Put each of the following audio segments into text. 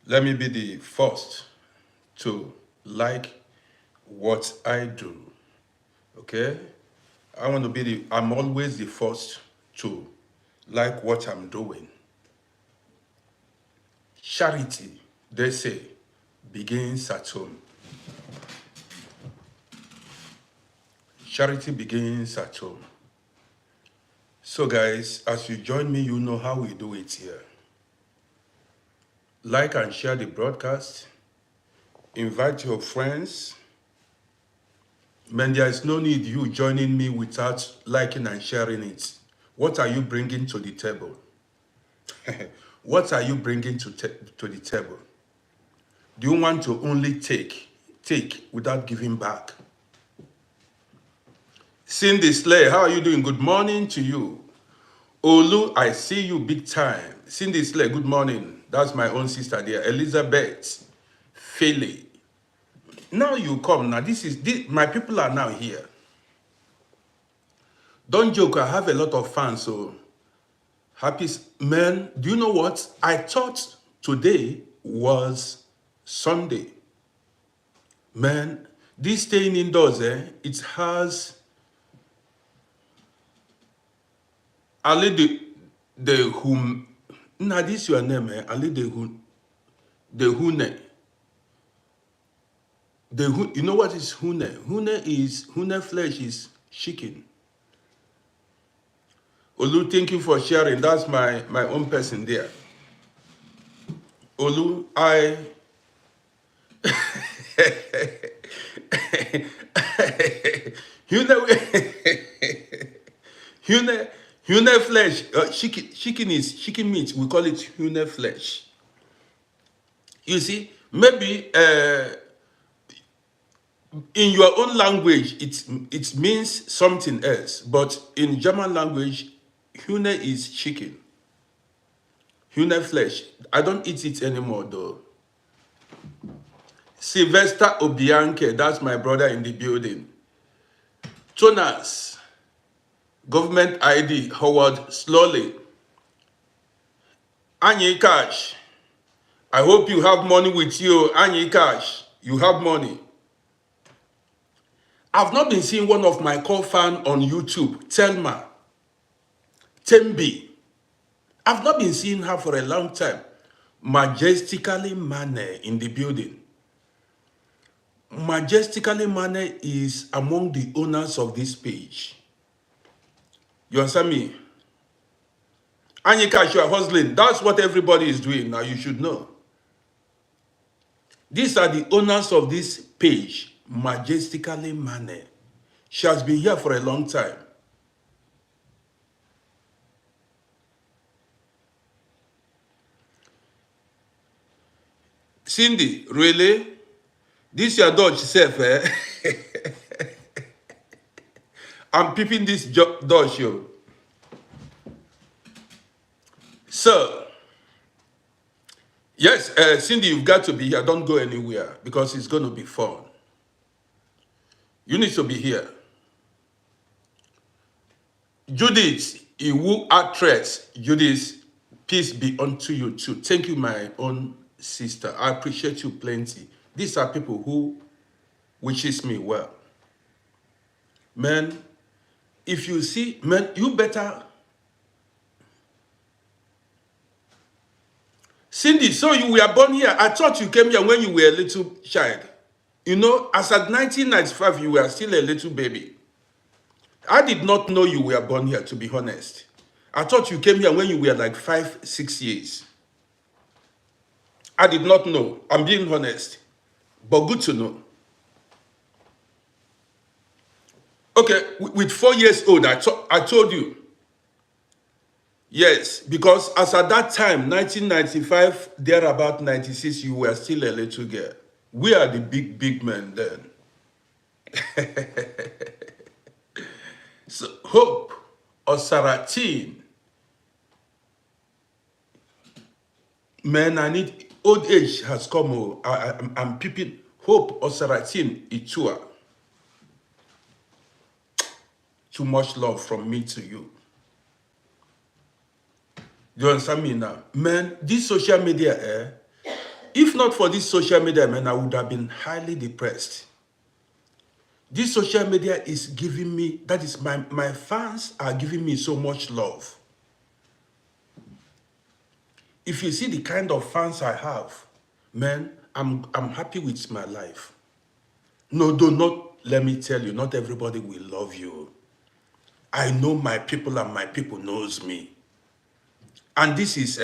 Let me be the first to like what I do. Okay? I want to be I'm always the first to like what I'm doing. Charity, they say, begins at home. Charity begins at home. So guys, as you join me, you know how we do it here. Like and share the broadcast. Invite your friends. Man, there is no need you joining me without liking and sharing it. What are you bringing to the table? What are you bringing to the table? Do you want to only take without giving back? Cindy Slay, how are you doing? Good morning to you. Olu, I see you big time. Cindy Slay, good morning. That's my own sister there. Elizabeth, Philly. Now you come. Now this, my people are now here. Don't joke, I have a lot of fans, so happy. Man, do you know what? I thought today was Sunday. Man, this staying indoors, it has Ali the whom. Now this your name, Ali the who, the hune. You know what is hune? Hune flesh is chicken. Olu, thank you for sharing. That's my own person there. Olu, hune, hune flesh. Chicken is chicken meat. We call it hune flesh. You see, maybe in your own language it means something else, but in German language, hune is chicken. Hune flesh. I don't eat it anymore though. Sylvester Obianke, that's my brother in the building. Jonas, government ID, Howard Slowly. Anyi Cash, I hope you have money with you. Anyi Cash, you have money. I've not been seeing one of my core fan on YouTube, Telma, Tembi. I've not been seeing her for a long time. Majestically Mane in the building. Majestically Mane is among the owners of this page. You understand me? Anyika, you are hustling. That's what everybody is doing now. You should know. These are the owners of this page. Majestically Mane. She has been here for a long time. Cindy, really? This your Dutch self, eh? I'm peeping this Dutch, yo. So, yes, Cindy, you've got to be here. Don't go anywhere because it's going to be fun. You need to be here. Judith, Iwu actress, Judith, peace be unto you too. Thank you, my own sister. I appreciate you plenty. These are people who wishes me well. Man, if you see, man, you better. Cindy, so you were born here. I thought you came here when you were a little child. You know, as at 1995, you were still a little baby. I did not know you were born here, to be honest. I thought you came here when you were like 5, 6 years. I did not know. I'm being honest. But good to know. Okay, with 4 years old, I told you. Yes, because as at that time, 1995, there about 96, you were still a little girl. We are the big men then. So, Hope or Saratin. Man, I need, old age has come. I'm peeping. Hope or Saratin Itua. Too much love from me to you. You understand me now? Man, this social media, if not for this social media, man, I would have been highly depressed. This social media is giving me, that is my fans are giving me so much love. If you see the kind of fans I have, man, I'm happy with my life. No, do not, let me tell you, not everybody will love you. I know my people and my people knows me. And this is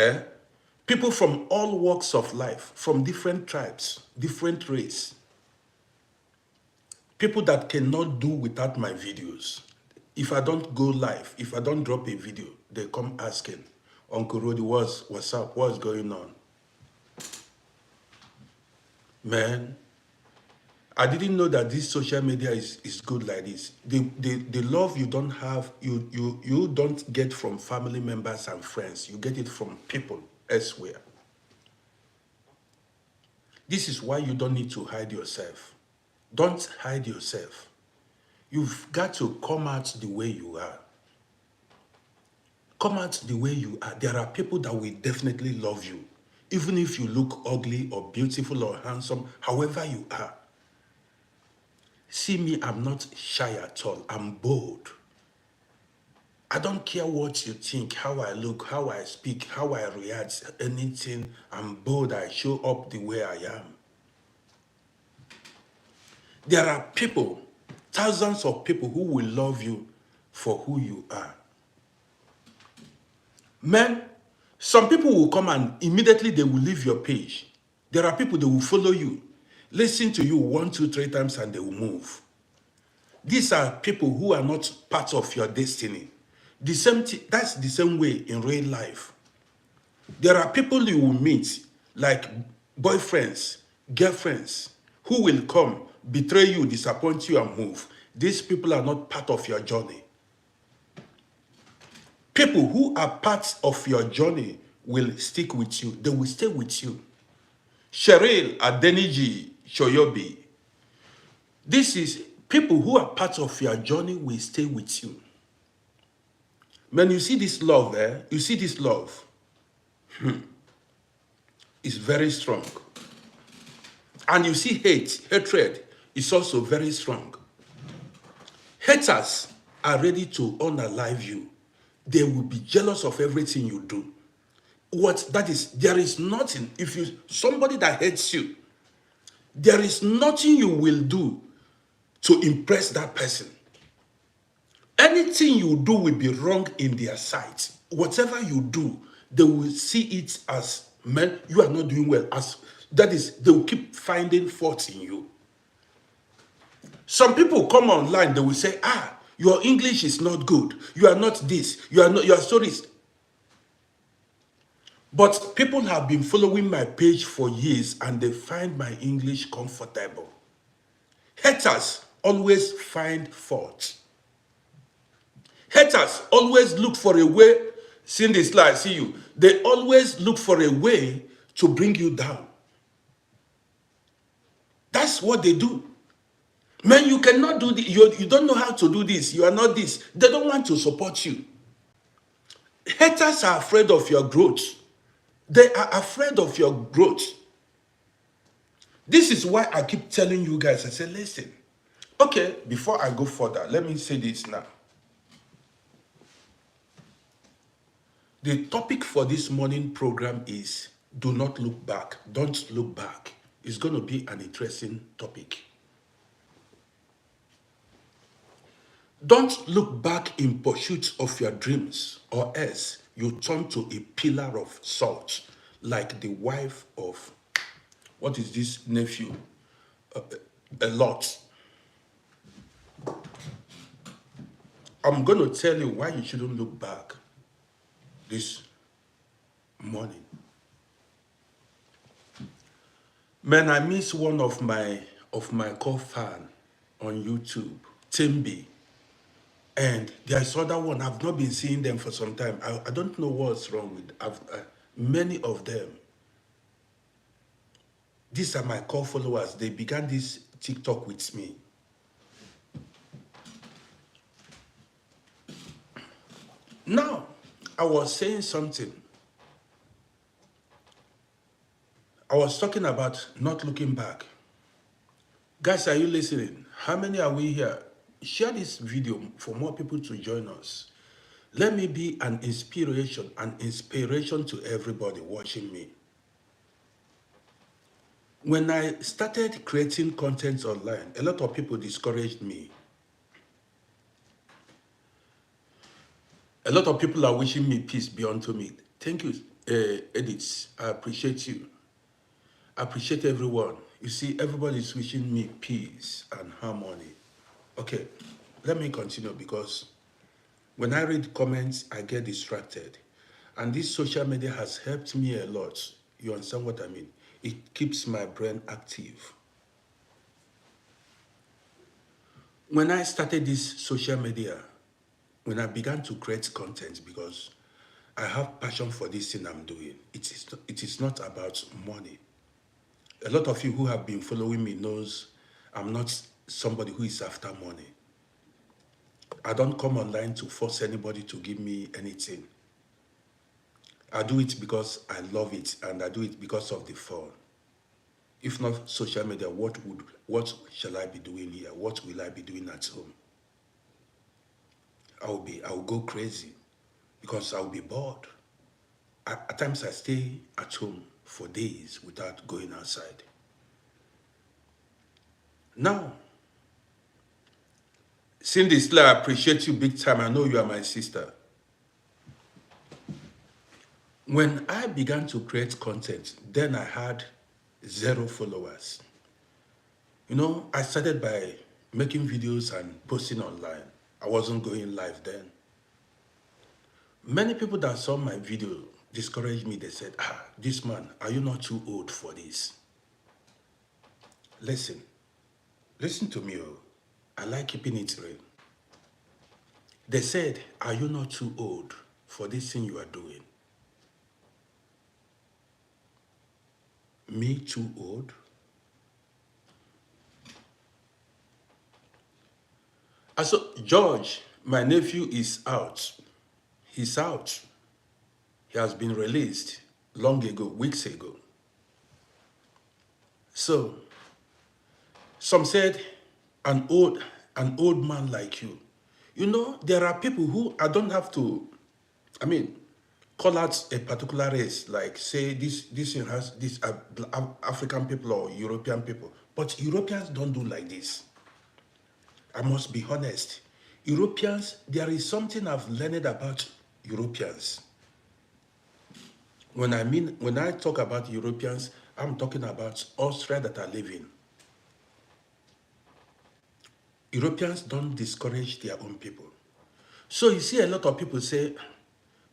people from all walks of life, from different tribes, different race. People that cannot do without my videos. If I don't go live, if I don't drop a video, they come asking, Uncle Rodi, what's up? What's going on? Man, I didn't know that this social media is good like this. The love you don't have, you don't get from family members and friends. You get it from people elsewhere. This is why you don't need to hide yourself. Don't hide yourself. You've got to come out the way you are. Come out the way you are. There are people that will definitely love you. Even if you look ugly or beautiful or handsome, however you are. See me, I'm not shy at all. I'm bold. I don't care what you think, how I look, how I speak, how I react, anything. I'm bold. I show up the way I am. There are people, thousands of people who will love you for who you are. Men, some people will come and immediately they will leave your page. There are people that will follow you, listen to you 1, 2, 3 times and they will move. These are people who are not part of your destiny. That's the same way in real life. There are people you will meet, like boyfriends, girlfriends, who will come, betray you, disappoint you, and move. These people are not part of your journey. People who are part of your journey will stick with you. They will stay with you. Cheryl Adeniji Shoyobi. This is people who are part of your journey will stay with you. When you see this love, you see this love. It's very strong. And you see hatred is also very strong. Haters are ready to unalive you. They will be jealous of everything you do. There is nothing, somebody that hates you, there is nothing you will do to impress that person. Anything you do will be wrong in their sight. Whatever you do, they will see it as, man, you are not doing well. That is, they will keep finding faults in you. Some people come online, they will say, your English is not good. You are not this. You are not, your stories. But people have been following my page for years and they find my English comfortable. Haters always find fault. Haters always look for a way, seeing this slide, see you. They always look for a way to bring you down. That's what they do. Man, you cannot do this. You don't know how to do this. You are not this. They don't want to support you. Haters are afraid of your growth. They are afraid of your growth. This is why I keep telling you guys, I say, listen, okay, before I go further, let me say this now. The topic for this morning program is do not look back. Don't look back. It's going to be an interesting topic. Don't look back in pursuit of your dreams, or else you turn to a pillar of salt, like the wife of, what is this nephew? A lot. I'm going to tell you why you shouldn't look back this morning. Man, I miss one of my core fan on YouTube, Timby. And there's other one. I've not been seeing them for some time. I don't know what's wrong with many of them. These are my core followers. They began this TikTok with me. Now, I was saying something. I was talking about not looking back. Guys, are you listening? How many are we here? Share this video for more people to join us. Let me be an inspiration to everybody watching me. When I started creating content online, a lot of people discouraged me. A lot of people are wishing me peace beyond to me. Thank you, Edith. I appreciate you. I appreciate everyone. You see, everybody is wishing me peace and harmony. Okay, let me continue because when I read comments, I get distracted. And this social media has helped me a lot. You understand what I mean? It keeps my brain active. When I started this social media, when I began to create content, because I have passion for this thing I'm doing, it is not about money. A lot of you who have been following me knows I'm not somebody who is after money. I don't come online to force anybody to give me anything. I do it because I love it and I do it because of the fun. If not social media, what shall I be doing here? What will I be doing at home? I'll go crazy because I'll be bored. At times I stay at home for days without going outside. Now, Cindy Sla, I appreciate you big time. I know you are my sister. When I began to create content, then I had 0 followers. You know, I started by making videos and posting online. I wasn't going live then. Many people that saw my video discouraged me. They said, this man, are you not too old for this? Listen to me. I like keeping it real. They said, are you not too old for this thing you are doing? Me too old? So George, my nephew, is out. He's out. He has been released long ago, weeks ago. So, some said, an old man like you. You know, there are people who I don't have to, call out a particular race, like say this has this African people or European people. But Europeans don't do like this. I must be honest. Europeans, there is something I've learned about Europeans. When I talk about Europeans, I'm talking about Austria that I live in. Europeans don't discourage their own people. So you see a lot of people say,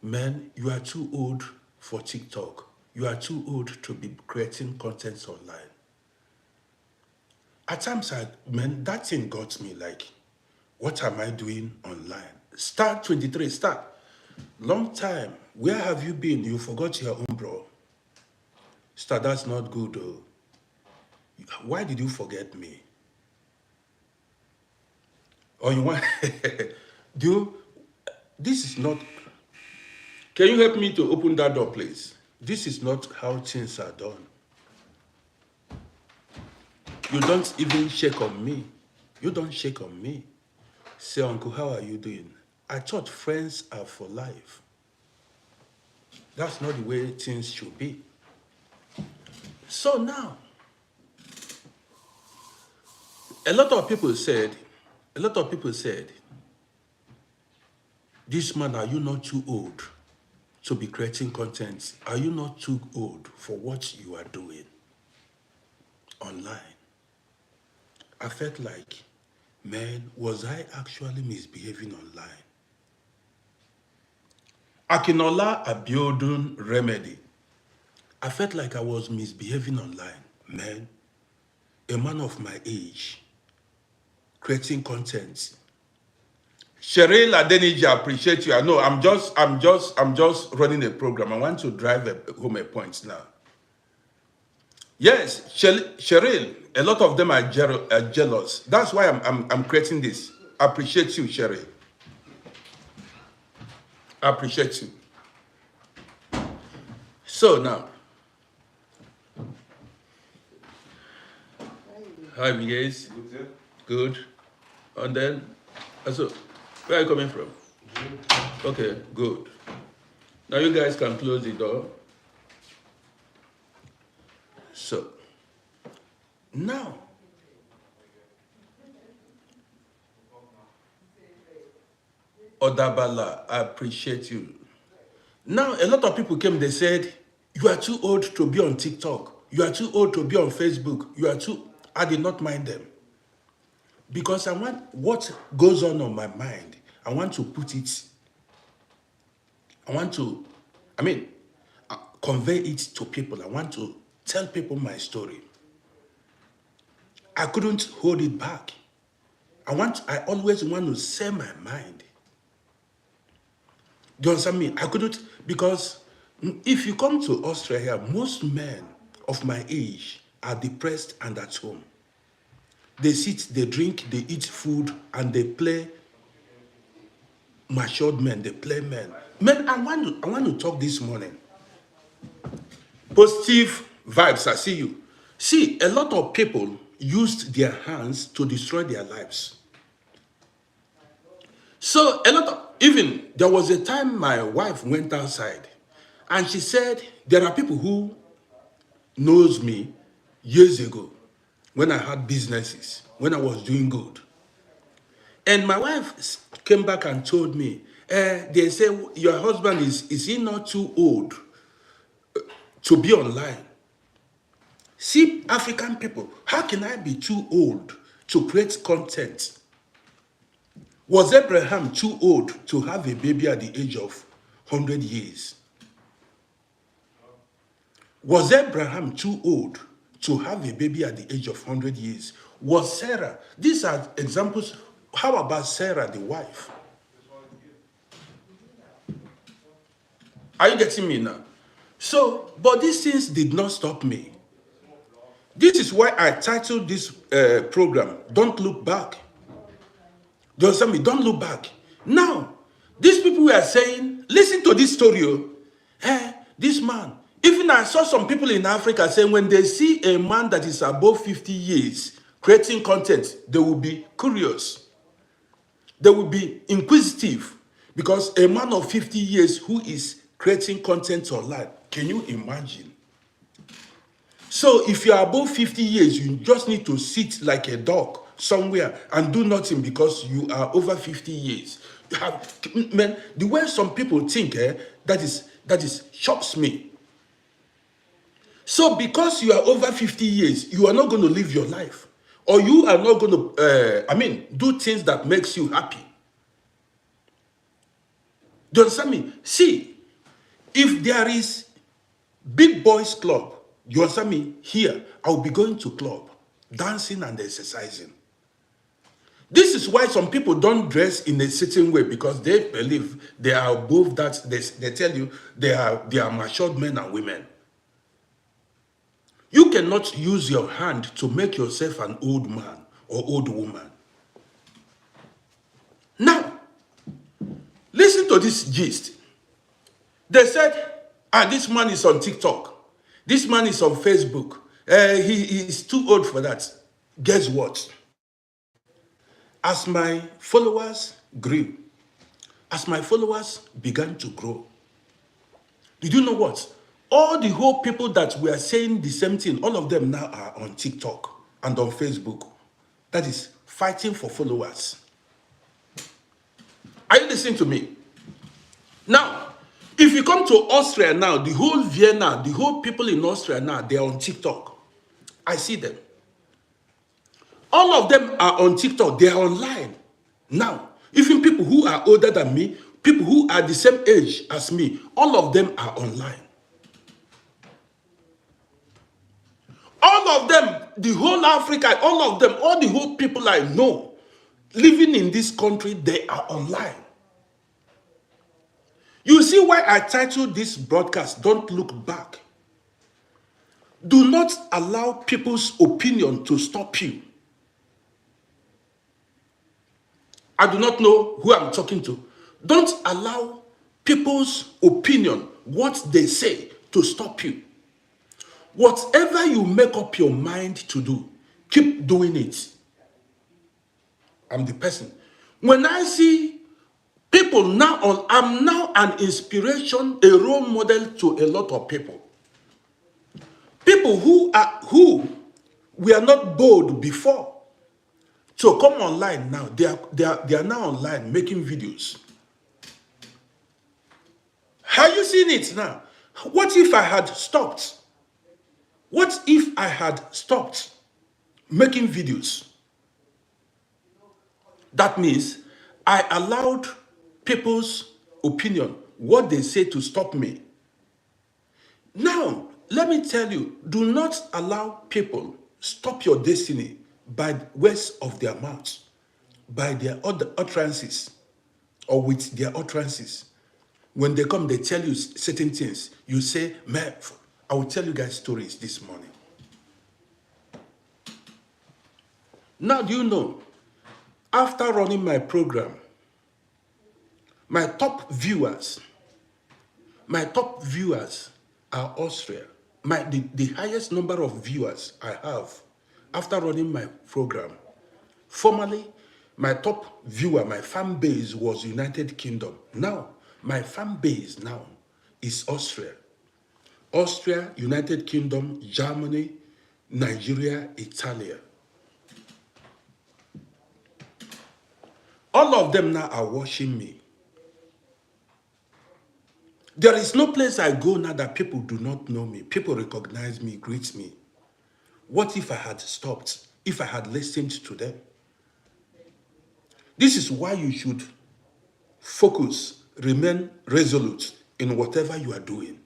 man, you are too old for TikTok. You are too old to be creating content online. At times, that thing got me like, what am I doing online? Start 23, start. Long time. Where have you been? You forgot your own, bro. Start, that's not good, though. Why did you forget me? Or you want... This is not... Can you help me to open that door, please? This is not how things are done. You don't even shake on me. You don't shake on me. Say, Uncle, how are you doing? I thought friends are for life. That's not the way things should be. So now, a lot of people said, this man, are you not too old to be creating content? Are you not too old for what you are doing online? I felt like, man, was I actually misbehaving online? Akinola Abiodun Remedy. I felt like I was misbehaving online. Man, a man of my age, creating content. Cheryl Adeniji, I appreciate you. I know I'm just running a program. I want to drive home a point now. Yes, Cheryl, a lot of them are jealous. That's why I'm creating this. I appreciate you, Cheryl. I appreciate you. So now, Hi, guys. Good. And then, so, where are you coming from? Okay, good. Now you guys can close the door. So, now, Odabala, I appreciate you. Now, a lot of people came, they said, you are too old to be on TikTok. You are too old to be on Facebook. You are too... I did not mind them. Because I want what goes on my mind. I want to put it... I want to... convey it to people. I want to tell people my story. I couldn't hold it back. I always want to say my mind. Do you understand me? I couldn't, because if you come to Australia, most men of my age are depressed and at home. They sit, they drink, they eat food, and they play matured men, they play men. Men, I want to talk this morning. Positive vibes, I see you. See, a lot of people used their hands to destroy their lives. So even there was a time my wife went outside and she said, there are people who knows me years ago when I had businesses, when I was doing good. And my wife came back and told me, they say, your husband, is he not too old to be online? See, African people, how can I be too old to create content? Was Abraham too old to have a baby at the age of 100 years? Was Abraham too old to have a baby at the age of 100 years? Was Sarah? These are examples. How about Sarah, the wife? Are you getting me now? So, but these things did not stop me. This is why I titled this program, Don't Look Back. Do you understand me? Don't look back. Now, these people were saying, listen to this story. This man. Even I saw some people in Africa saying when they see a man that is above 50 years creating content, they will be curious. They will be inquisitive. Because a man of 50 years who is creating content online, can you imagine? So if you are above 50 years, you just need to sit like a dog somewhere and do nothing because you are over 50 years. You have, man, the way some people think, that is shocks me. So because you are over 50 years, you are not going to live your life. Or you are not going to, do things that makes you happy. Do you understand me? See, if there is big boys club, you understand me? Here, I'll be going to club, dancing and exercising. This is why some people don't dress in a certain way, because they believe they are above that. They tell you they are matured men and women. You cannot use your hand to make yourself an old man or old woman. Now, listen to this gist. They said, this man is on TikTok. This man is on Facebook. He is too old for that. Guess what? As my followers grew, as my followers began to grow, did you know what? All the whole people that were saying the same thing, all of them now are on TikTok and on Facebook. That is fighting for followers. Are you listening to me? Now, if you come to Austria now, the whole Vienna, the whole people in Austria now, they are on TikTok. I see them. All of them are on TikTok. They are online. Now, even people who are older than me, people who are the same age as me, all of them are online. All of them, the whole Africa, all of them, all the whole people I know living in this country, they are online. You see why I titled this broadcast, Don't Look Back. Do not allow people's opinion to stop you. I do not know who I'm talking to. Don't allow people's opinion, what they say, to stop you. Whatever you make up your mind to do, Keep doing it. I'm the person. When I see people now I'm now an inspiration, a role model to a lot of people. People who were not bold before. So come online now. They are now online making videos. Have you seen it now? What if I had stopped? What if I had stopped making videos? That means I allowed people's opinion, what they say, to stop me. Now, let me tell you, do not allow people stop your destiny by words of their mouths, by their utterances, or with their utterances. When they come, they tell you certain things. You say, man, I will tell you guys stories this morning. Now, do you know, after running my program, my top viewers are Austria. The highest number of viewers I have after running my program. Formerly, my top viewer, my fan base was United Kingdom. Now, my fan base now is Austria. Austria, United Kingdom, Germany, Nigeria, Italy. All of them now are watching me. There is no place I go now that people do not know me. People recognize me, greet me. What if I had stopped? If I had listened to them? This is why you should focus, remain resolute in whatever you are doing.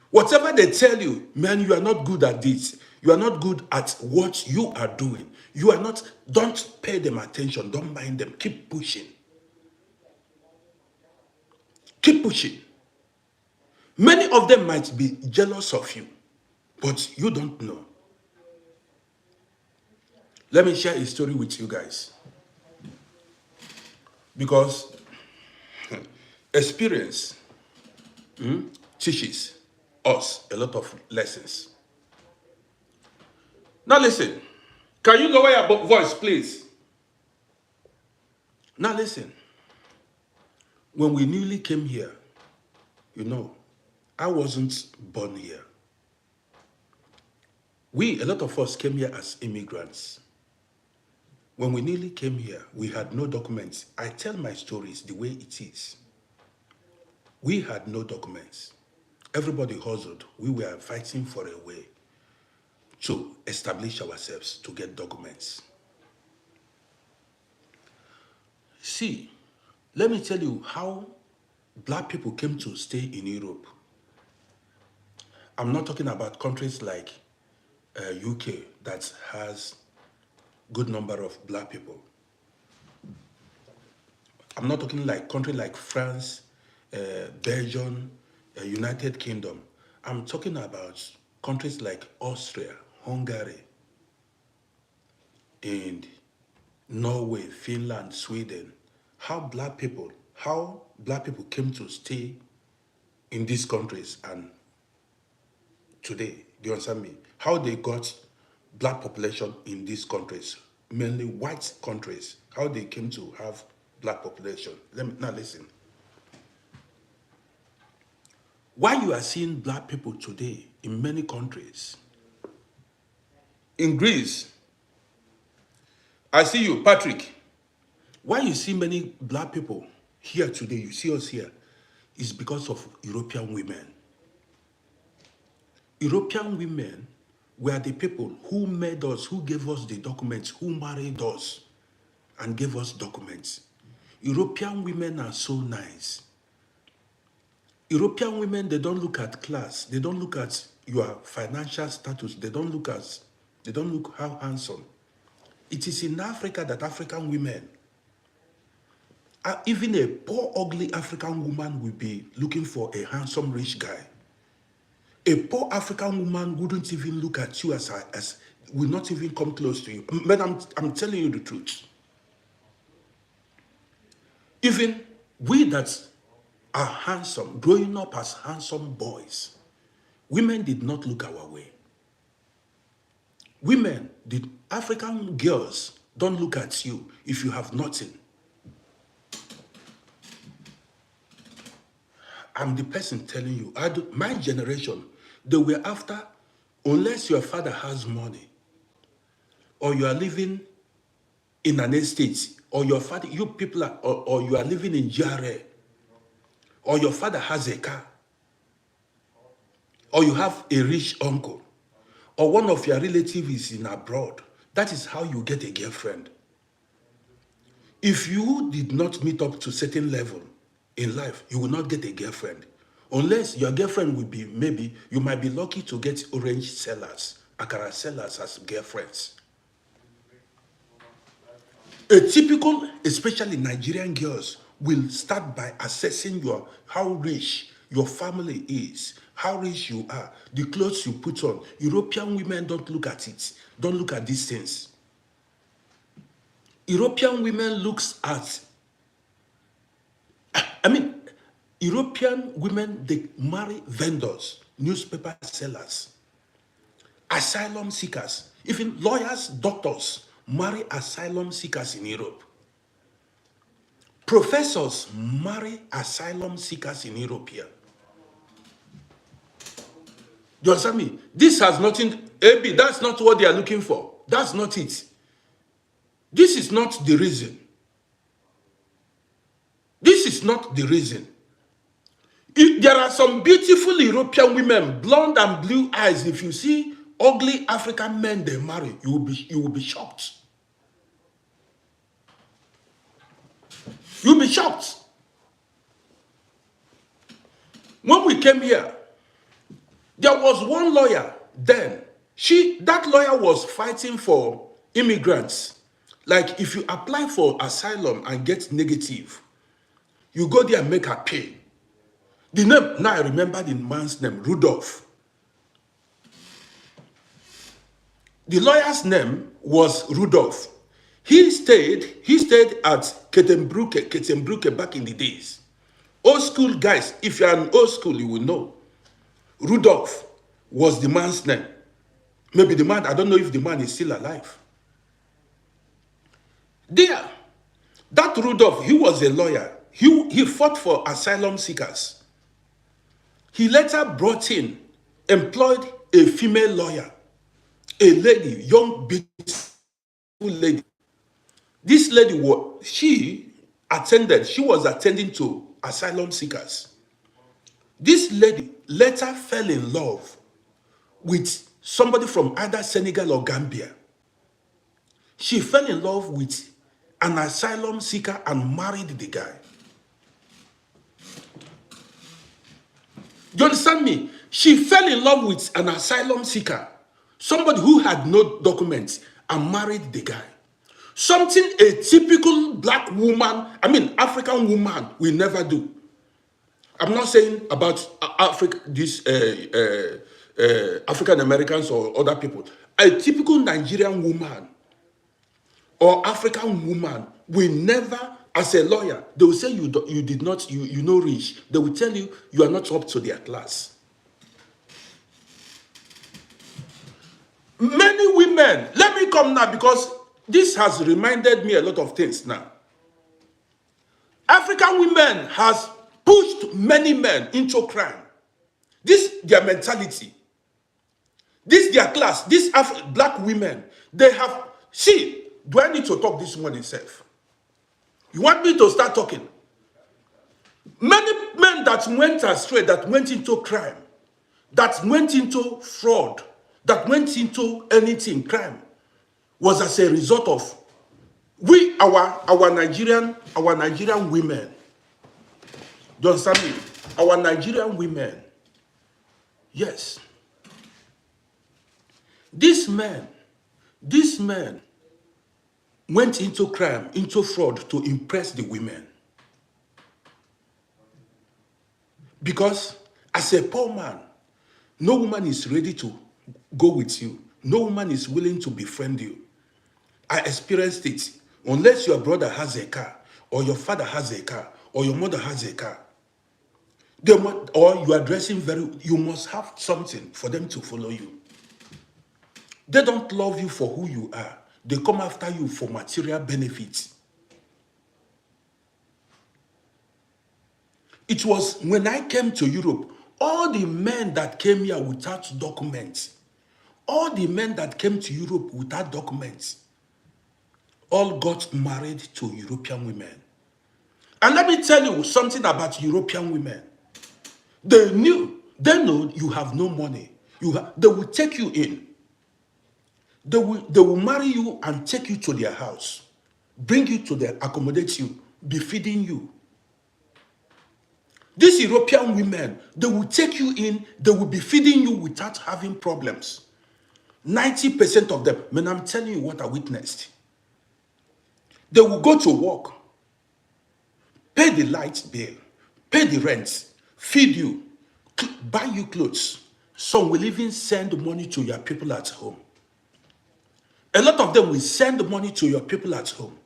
Whatever they tell you, man, you are not good at this. You are not good at what you are doing. You are not, don't pay them attention. Don't mind them. Keep pushing. Keep pushing. Many of them might be jealous of you, but you don't know. Let me share a story with you guys. Because experience teaches us a lot of lessons. Now listen. Can you lower your voice, please? Now listen. When we newly came here, you know, I wasn't born here. A lot of us came here as immigrants. When we newly came here, we had no documents. I tell my stories the way it is. We had no documents. Everybody hustled. We were fighting for a way to establish ourselves, to get documents. See, let me tell you how black people came to stay in Europe. I'm not talking about countries like UK that has good number of black people. I'm not talking like country like France, Belgium, United Kingdom. I'm talking about countries like Austria, Hungary, and Norway, Finland, Sweden. How black people came to stay in these countries, and today, do you understand me? How they got black population in these countries, mainly white countries, how they came to have black population. Now listen. Why you are seeing black people today in many countries? In Greece, I see you, Patrick. Why you see many black people here today, you see us here, is because of European women. European women were the people who made us, who gave us the documents, who married us and gave us documents. European women are so nice. European women, they don't look at class. They don't look at your financial status. They don't look how handsome. It is in Africa that African women, even a poor, ugly African woman will be looking for a handsome, rich guy. A poor African woman wouldn't even look at you as will not even come close to you. But I'm telling you the truth. Even we that are handsome, growing up as handsome boys, women did not look our way. Women, the African girls don't look at you if you have nothing. I'm the person telling you. My generation, they were after, unless your father has money, or you are living in an estate, or your father, you people are, or you are living in GRA, or your father has a car, or you have a rich uncle, or one of your relatives is in abroad. That is how you get a girlfriend. If you did not meet up to a certain level in life, you will not get a girlfriend. Unless your girlfriend will be, maybe, you might be lucky to get orange sellers, akara sellers as girlfriends. A typical, especially Nigerian girls, will start by assessing how rich your family is, how rich you are, the clothes you put on. European women don't look at it, don't look at these things. European women looks at, European women, they marry vendors, newspaper sellers, asylum seekers, even lawyers, doctors marry asylum seekers in Europe. Professors marry asylum seekers in Europe here. You understand me? This has nothing, AB, that's not what they are looking for. That's not it. This is not the reason. This is not the reason. There are some beautiful European women, blonde and blue eyes. If you see ugly African men they marry, you will be shocked. You'll be shocked. When we came here, there was one lawyer then. That lawyer was fighting for immigrants. Like if you apply for asylum and get negative, you go there and make her pay. The name, now I remember the man's name, Rudolph. The lawyer's name was Rudolph. He stayed at Kettenbrucke back in the days. Old school guys, if you're an old school, you will know. Rudolph was the man's name. Maybe the man, I don't know if the man is still alive. There, that Rudolph, he was a lawyer. He fought for asylum seekers. He later employed a female lawyer, a lady, young, beautiful lady. This lady, she was attending to asylum seekers. This lady later fell in love with somebody from either Senegal or Gambia. She fell in love with an asylum seeker and married the guy. Do you understand me? She fell in love with an asylum seeker, somebody who had no documents, and married the guy. Something a typical black woman, African woman will never do. I'm not saying about African Americans or other people. A typical Nigerian woman or African woman will never, as a lawyer, they will say you know rich. They will tell you you are not up to their class. Many women, let me come now because this has reminded me a lot of things now. African women has pushed many men into crime. This their mentality. This their class. These black women, they have, see, do I need to talk this morning itself? You want me to start talking? Many men that went astray, that went into crime, that went into fraud, that went into anything, crime, was as a result of our Nigerian women. Do you understand me? Our Nigerian women. Yes. These men went into crime, into fraud to impress the women. Because as a poor man, no woman is ready to go with you. No woman is willing to befriend you. I experienced it. Unless your brother has a car, or your father has a car, or your mother has a car, or you are dressing you must have something for them to follow you. They don't love you for who you are. They come after you for material benefits. It was when I came to Europe, all the men that came here without documents, all the men that came to Europe without documents, all got married to European women. And let me tell you something about European women. They know you have no money. They will take you in. They will marry you and take you to their house, bring you to their, accommodate you, be feeding you. These European women, they will take you in, they will be feeding you without having problems. 90% of them, man, I'm telling you what I witnessed. They will go to work, pay the light bill, pay the rent, feed you, buy you clothes. Some will even send money to your people at home. A lot of them will send money to your people at home.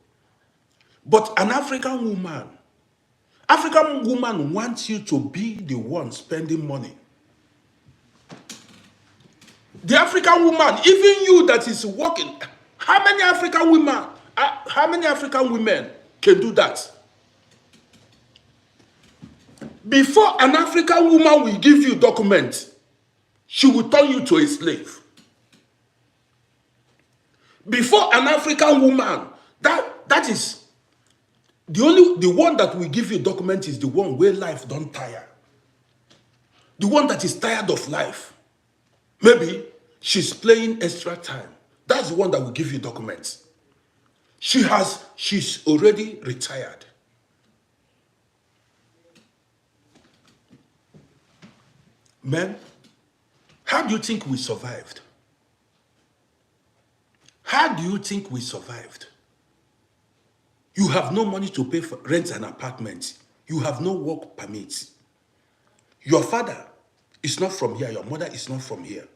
But an African woman wants you to be the one spending money. The African woman, even you that is working, how many African women can do that? Before an African woman will give you documents, she will turn you to a slave. Before an African woman, that is the one that will give you document is the one where life don't tire. The one that is tired of life. Maybe she's playing extra time. That's the one that will give you documents. She's already retired. Men, how do you think we survived? How do you think we survived? You have no money to pay for rent an apartment. You have no work permits. Your father is not from here. Your mother is not from here.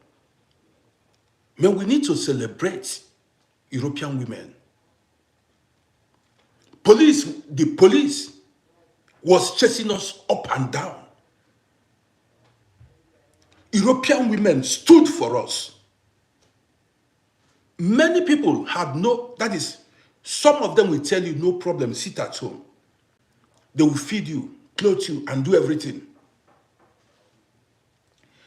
Man, we need to celebrate European women. The police was chasing us up and down. European women stood for us. Many people had some of them will tell you, no problem, sit at home. They will feed you, clothe you, and do everything.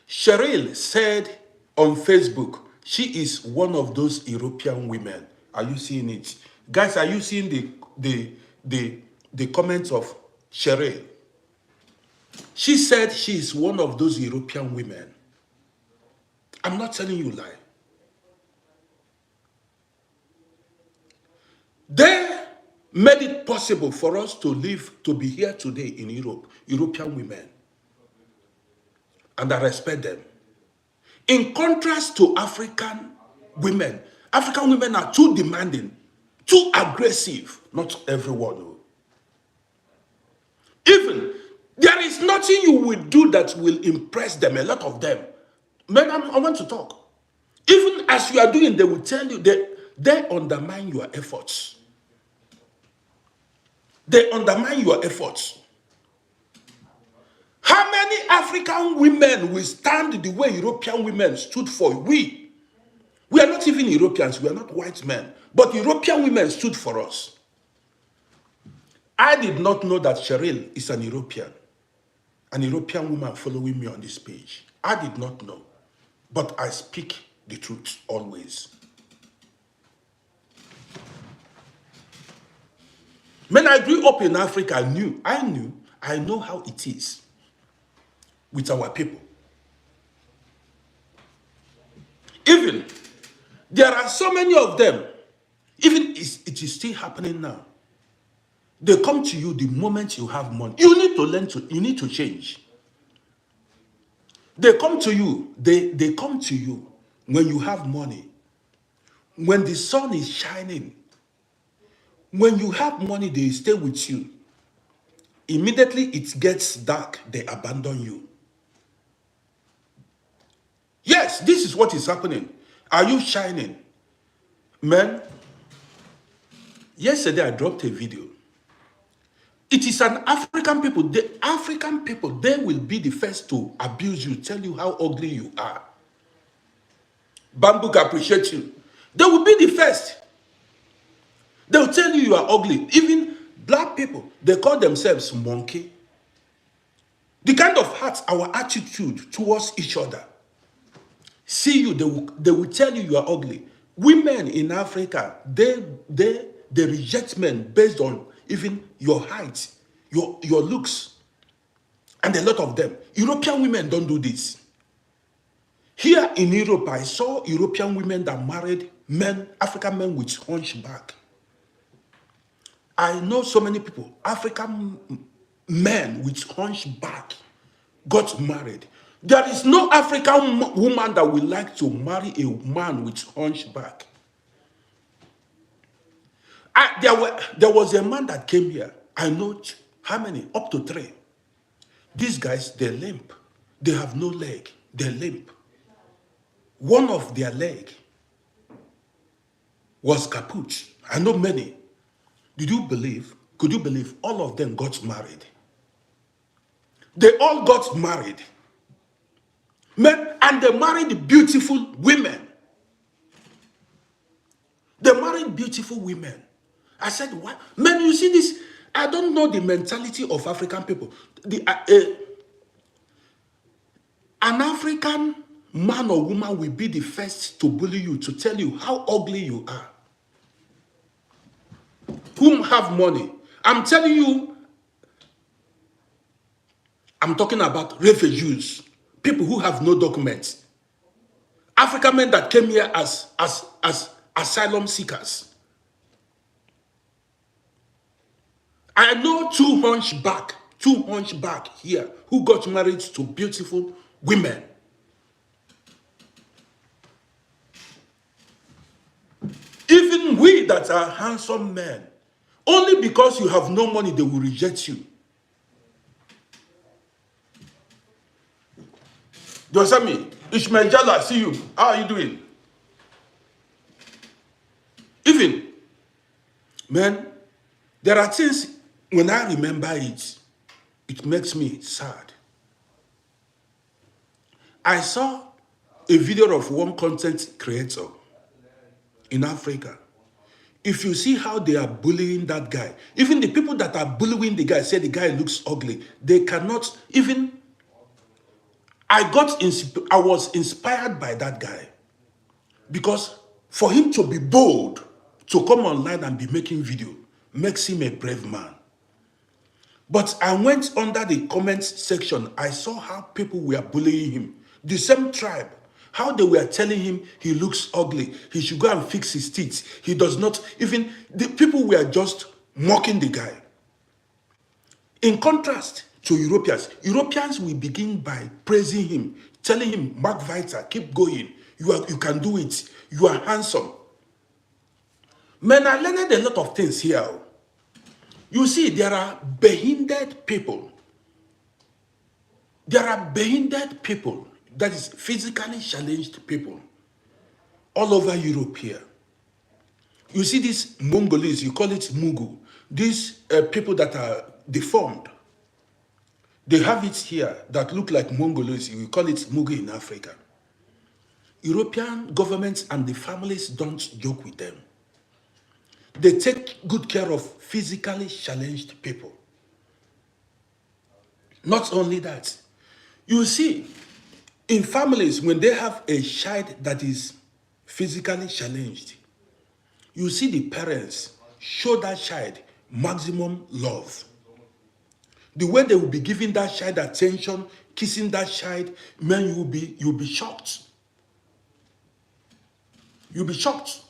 Cheryl said on Facebook, she is one of those European women. Are you seeing it? Guys, are you seeing the comments of Cheryl? She said she is one of those European women. I'm not telling you a lie. They made it possible for us to be here today in Europe, European women. And I respect them. In contrast to African women are too demanding, too aggressive. Not everyone. No. Even, there is nothing you will do that will impress them, a lot of them. Men, I want to talk. Even as you are doing, they will tell you they undermine your efforts. They undermine your efforts. How many African women will stand the way European women stood for? We are not even Europeans. We are not white men. But European women stood for us. I did not know that Cheryl is an European woman following me on this page. I did not know. But I speak the truth always. When I grew up in Africa, I know how it is with our people. Even, there are so many of them, even it is still happening now. They come to you the moment you have money. You need to learn you need to change. They come to you, they come to you when you have money. When the sun is shining, when you have money, they stay with you. Immediately it gets dark, they abandon you. Yes, this is what is happening. Are you shining? Man, yesterday I dropped a video. It is an African people. The African people, they will be the first to abuse you, tell you how ugly you are. Bamboo appreciate you. They will be the first. They will tell you you are ugly. Even black people, they call themselves monkey. The kind of heart, our attitude towards each other. See you, they will tell you you are ugly. Women in Africa, they reject men based on even your height, your looks, and a lot of them. European women don't do this. Here in Europe, I saw European women that married men, African men with hunchback. I know so many people, African men with hunchback got married. There is no African woman that would like to marry a man with hunchback. There was a man that came here. I know how many? Up to 3. These guys, they limp. They have no leg. They limp. One of their leg was kaput. I know many. Could you believe all of them got married? They all got married. Men, and they married beautiful women. They married beautiful women. I said, what? Man, you see this? I don't know the mentality of African people. An African man or woman will be the first to bully you, to tell you how ugly you are. Whom have money. I'm telling you, I'm talking about refugees, people who have no documents. African men that came here as asylum seekers. I know two hunchback here who got married to beautiful women. Even we that are handsome men, only because you have no money, they will reject you. Do you understand me? Ishmael Jala, see you. How are you doing? Even, man, there are things, when I remember it, it makes me sad. I saw a video of one content creator in Africa. If you see how they are bullying that guy, even the people that are bullying the guy say the guy looks ugly, they cannot even. I was inspired by that guy, because for him to be bold to come online and be making video makes him a brave man. But I went under the comments section. I saw how people were bullying him. The same tribe, how they were telling him he looks ugly. He should go and fix his teeth. He does not even, the people were just mocking the guy. In contrast to Europeans will begin by praising him, telling him, Mark Viter, keep going. You can do it. You are handsome. Man, I learned a lot of things here. You see, there are behindered people. There are behindered people, that is physically challenged people, all over Europe here. You see these Mongolese, you call it Mugu. These people that are deformed. They have it here that look like Mongolese. We call it Mugu in Africa. European governments and the families don't joke with them. They take good care of physically challenged people. Not only that, you see, in families, when they have a child that is physically challenged, you see the parents show that child maximum love. The way they will be giving that child attention, kissing that child, man, you'll be shocked. You'll be shocked.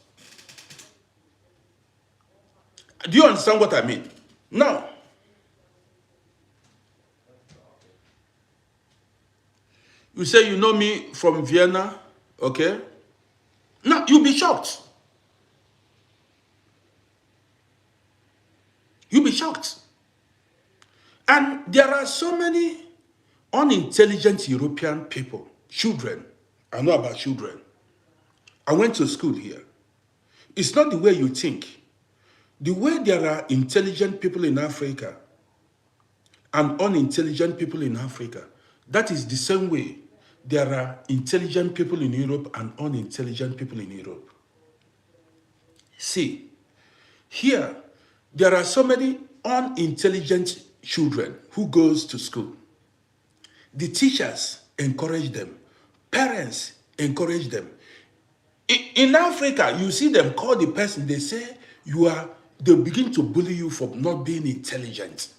Do you understand what I mean? Now, you say you know me from Vienna, okay? Now, you'll be shocked. You'll be shocked. And there are so many unintelligent European people, children. I know about children. I went to school here. It's not the way you think. The way there are intelligent people in Africa and unintelligent people in Africa, that is the same way there are intelligent people in Europe and unintelligent people in Europe. See, here, there are so many unintelligent children who goes to school. The teachers encourage them. Parents encourage them. In Africa, you see them call the person, they say they begin to bully you for not being intelligent.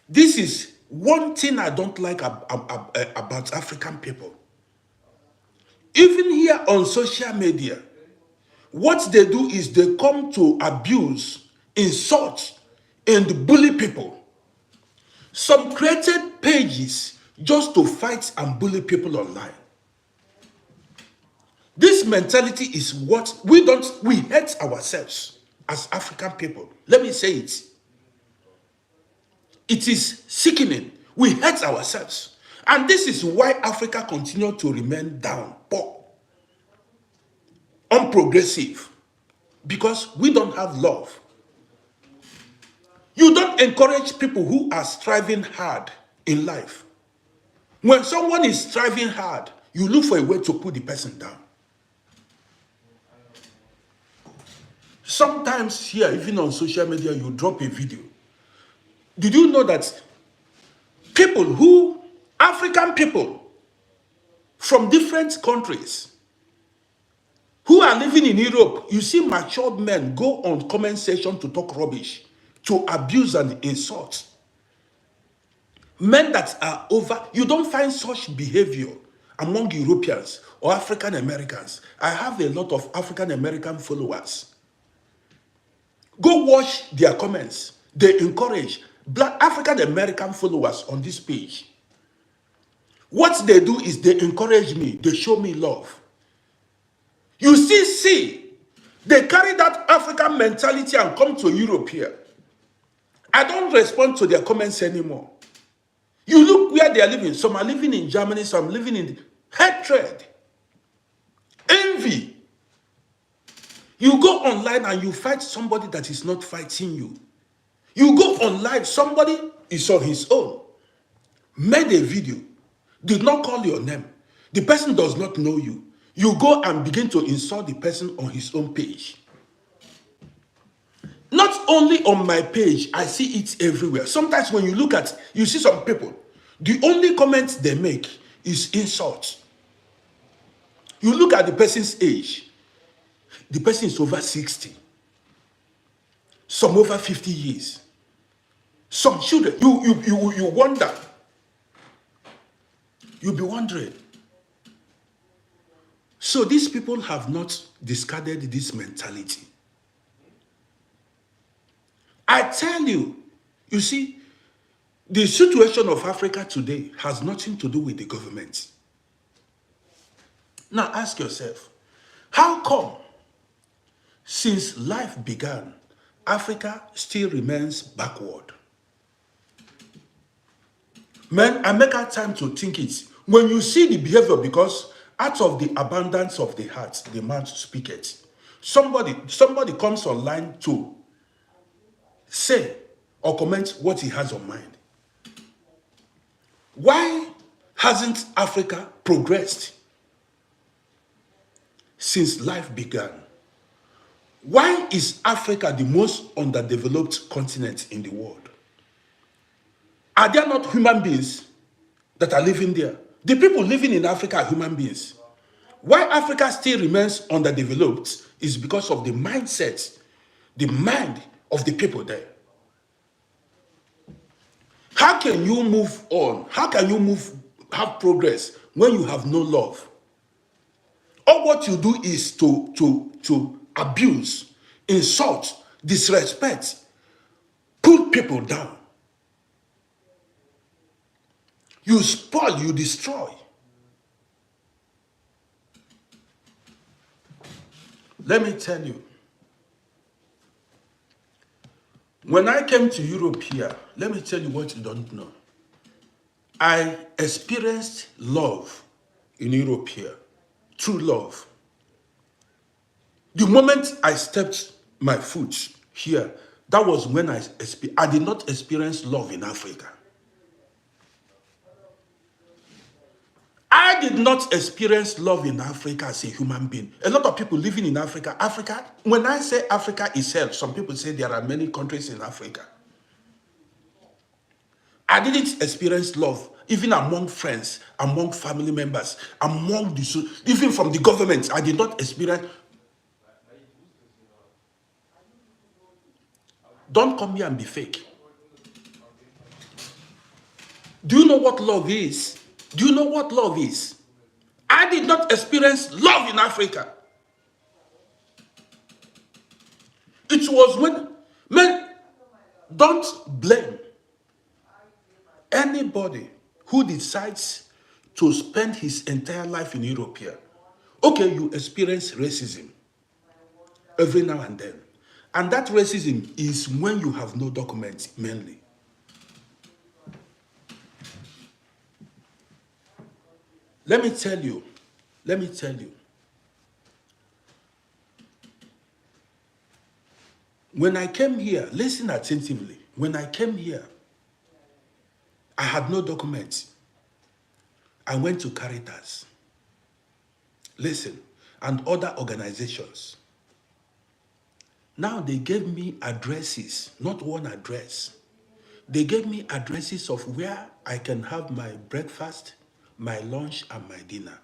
This is one thing I don't like about African people. Even here on social media, what they do is they come to abuse, insult, and bully people. Some created pages just to fight and bully people online. This mentality is what we hate ourselves as African people. Let me say it. It is sickening. We hate ourselves. And this is why Africa continues to remain down, poor, unprogressive, because we don't have love. You don't encourage people who are striving hard in life. When someone is striving hard, you look for a way to put the person down. Sometimes here, even on social media, you drop a video. Did you know that African people from different countries who are living in Europe, you see matured men go on comment section to talk rubbish, to abuse and insult. Men that are over, you don't find such behavior among Europeans or African Americans. I have a lot of African American followers. Go watch their comments. They encourage Black African American followers on this page. What they do is they encourage me. They show me love. You see, they carry that African mentality and come to Europe here. I don't respond to their comments anymore. You look where they are living. Some are living in Germany, some living in hatred, envy. You go online and you fight somebody that is not fighting you. You go online, somebody is on his own, made a video, did not call your name. The person does not know you. You go and begin to insult the person on his own page. Not only on my page, I see it everywhere. Sometimes when you see some people, the only comments they make is insult. You look at the person's age, the person is over 60, some over 50 years. Some children, you wonder. You'll be wondering. So these people have not discarded this mentality. I tell you, you see, the situation of Africa today has nothing to do with the government. Now ask yourself, how come since life began, Africa still remains backward? Man, I make our time to think it. When you see the behavior, because out of the abundance of the heart, the mouth speaketh. Somebody comes online to say or comment what he has on mind. Why hasn't Africa progressed since life began? Why is Africa the most underdeveloped continent in the world? Are there not human beings that are living there? The people living in Africa are human beings. Why Africa still remains underdeveloped is because of the mindset, the mind of the people there. How can you move on? How can you have progress when you have no love? All what you do is to abuse, insult, disrespect, put people down. You spoil, you destroy. Let me tell you, when I came to Europe here, let me tell you what you don't know. I experienced love in Europe here, true love. The moment I stepped my foot here, that was when I did not experience love in Africa. I did not experience love in Africa as a human being. A lot of people living in Africa, when I say Africa itself, some people say there are many countries in Africa. I didn't experience love, even among friends, among family members, even from the government. I did not experience. Don't come here and be fake. Do you know what love is? Do you know what love is? I did not experience love in Africa. It was when, men, don't blame anybody who decides to spend his entire life in Europe here. Okay, you experience racism every now and then. And that racism is when you have no documents, mainly. Let me tell you, when I came here, listen attentively. When I came here, I had no documents. I went to Caritas. Listen, and other organizations. Now they gave me addresses, not one address. They gave me addresses of where I can have my breakfast, my lunch, and my dinner.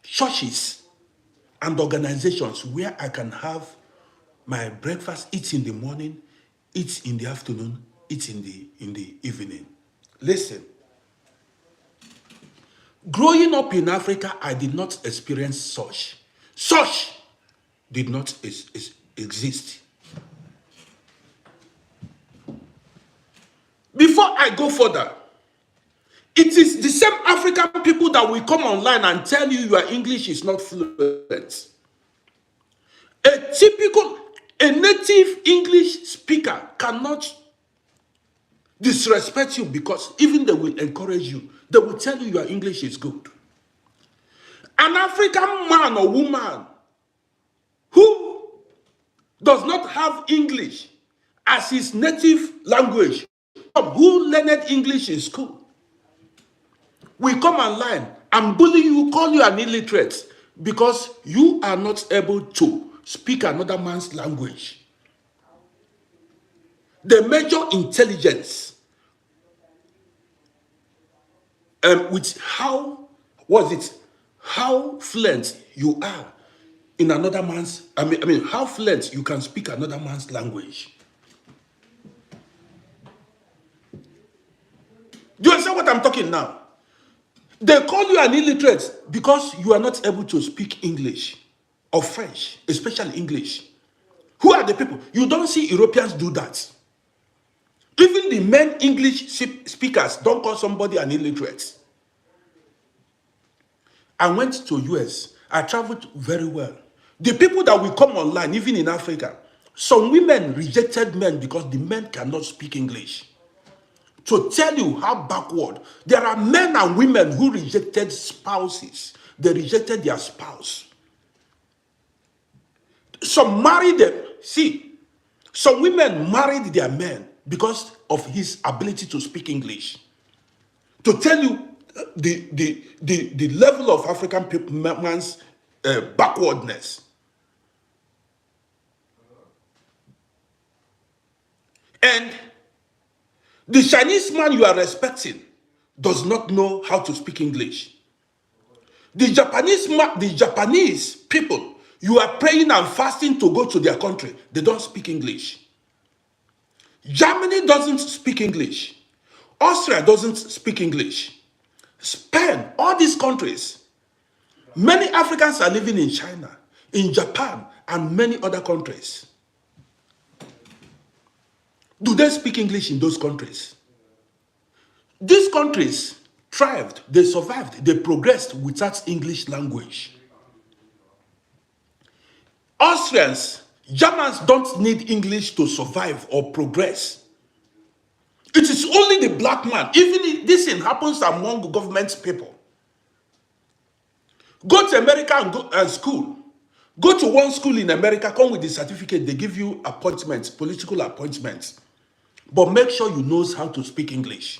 Churches and organizations where I can have my breakfast, eat in the morning, eat in the afternoon, eat in the evening. Listen, growing up in Africa, I did not experience such. Such did not exist. Before I go further, it is the same African people that will come online and tell you your English is not fluent. A native English speaker cannot disrespect you, because even they will encourage you. They will tell you your English is good. An African man or woman who does not have English as his native language, who learned English in school, will come online and bully you, call you an illiterate, because you are not able to speak another man's language. They measure intelligence with how fluent you are in another man's, how fluent you can speak another man's language. Do you understand what I'm talking now? They call you an illiterate because you are not able to speak English or French, especially English. Who are the people? You don't see Europeans do that. Even the main English speakers don't call somebody an illiterate. I went to US. I traveled very well. The people that will come online, even in Africa, some women rejected men because the men cannot speak English. To tell you how backward, there are men and women who rejected spouses. They rejected their spouse. Some married them. See, some women married their men because of his ability to speak English. To tell you the level of African man's backwardness. And the Chinese man you are respecting does not know how to speak English. The Japanese people you are praying and fasting to go to their country, they don't speak English. Germany doesn't speak English. Austria doesn't speak English. Spain, all these countries. Many Africans are living in China, in Japan, and many other countries. Do they speak English in those countries? These countries thrived, they survived, they progressed without English language. Austrians, Germans don't need English to survive or progress. It is only the black man. Even this thing happens among government people. Go to America and go and school. Go to one school in America, come with the certificate, they give you appointments, political appointments. But make sure you know how to speak English.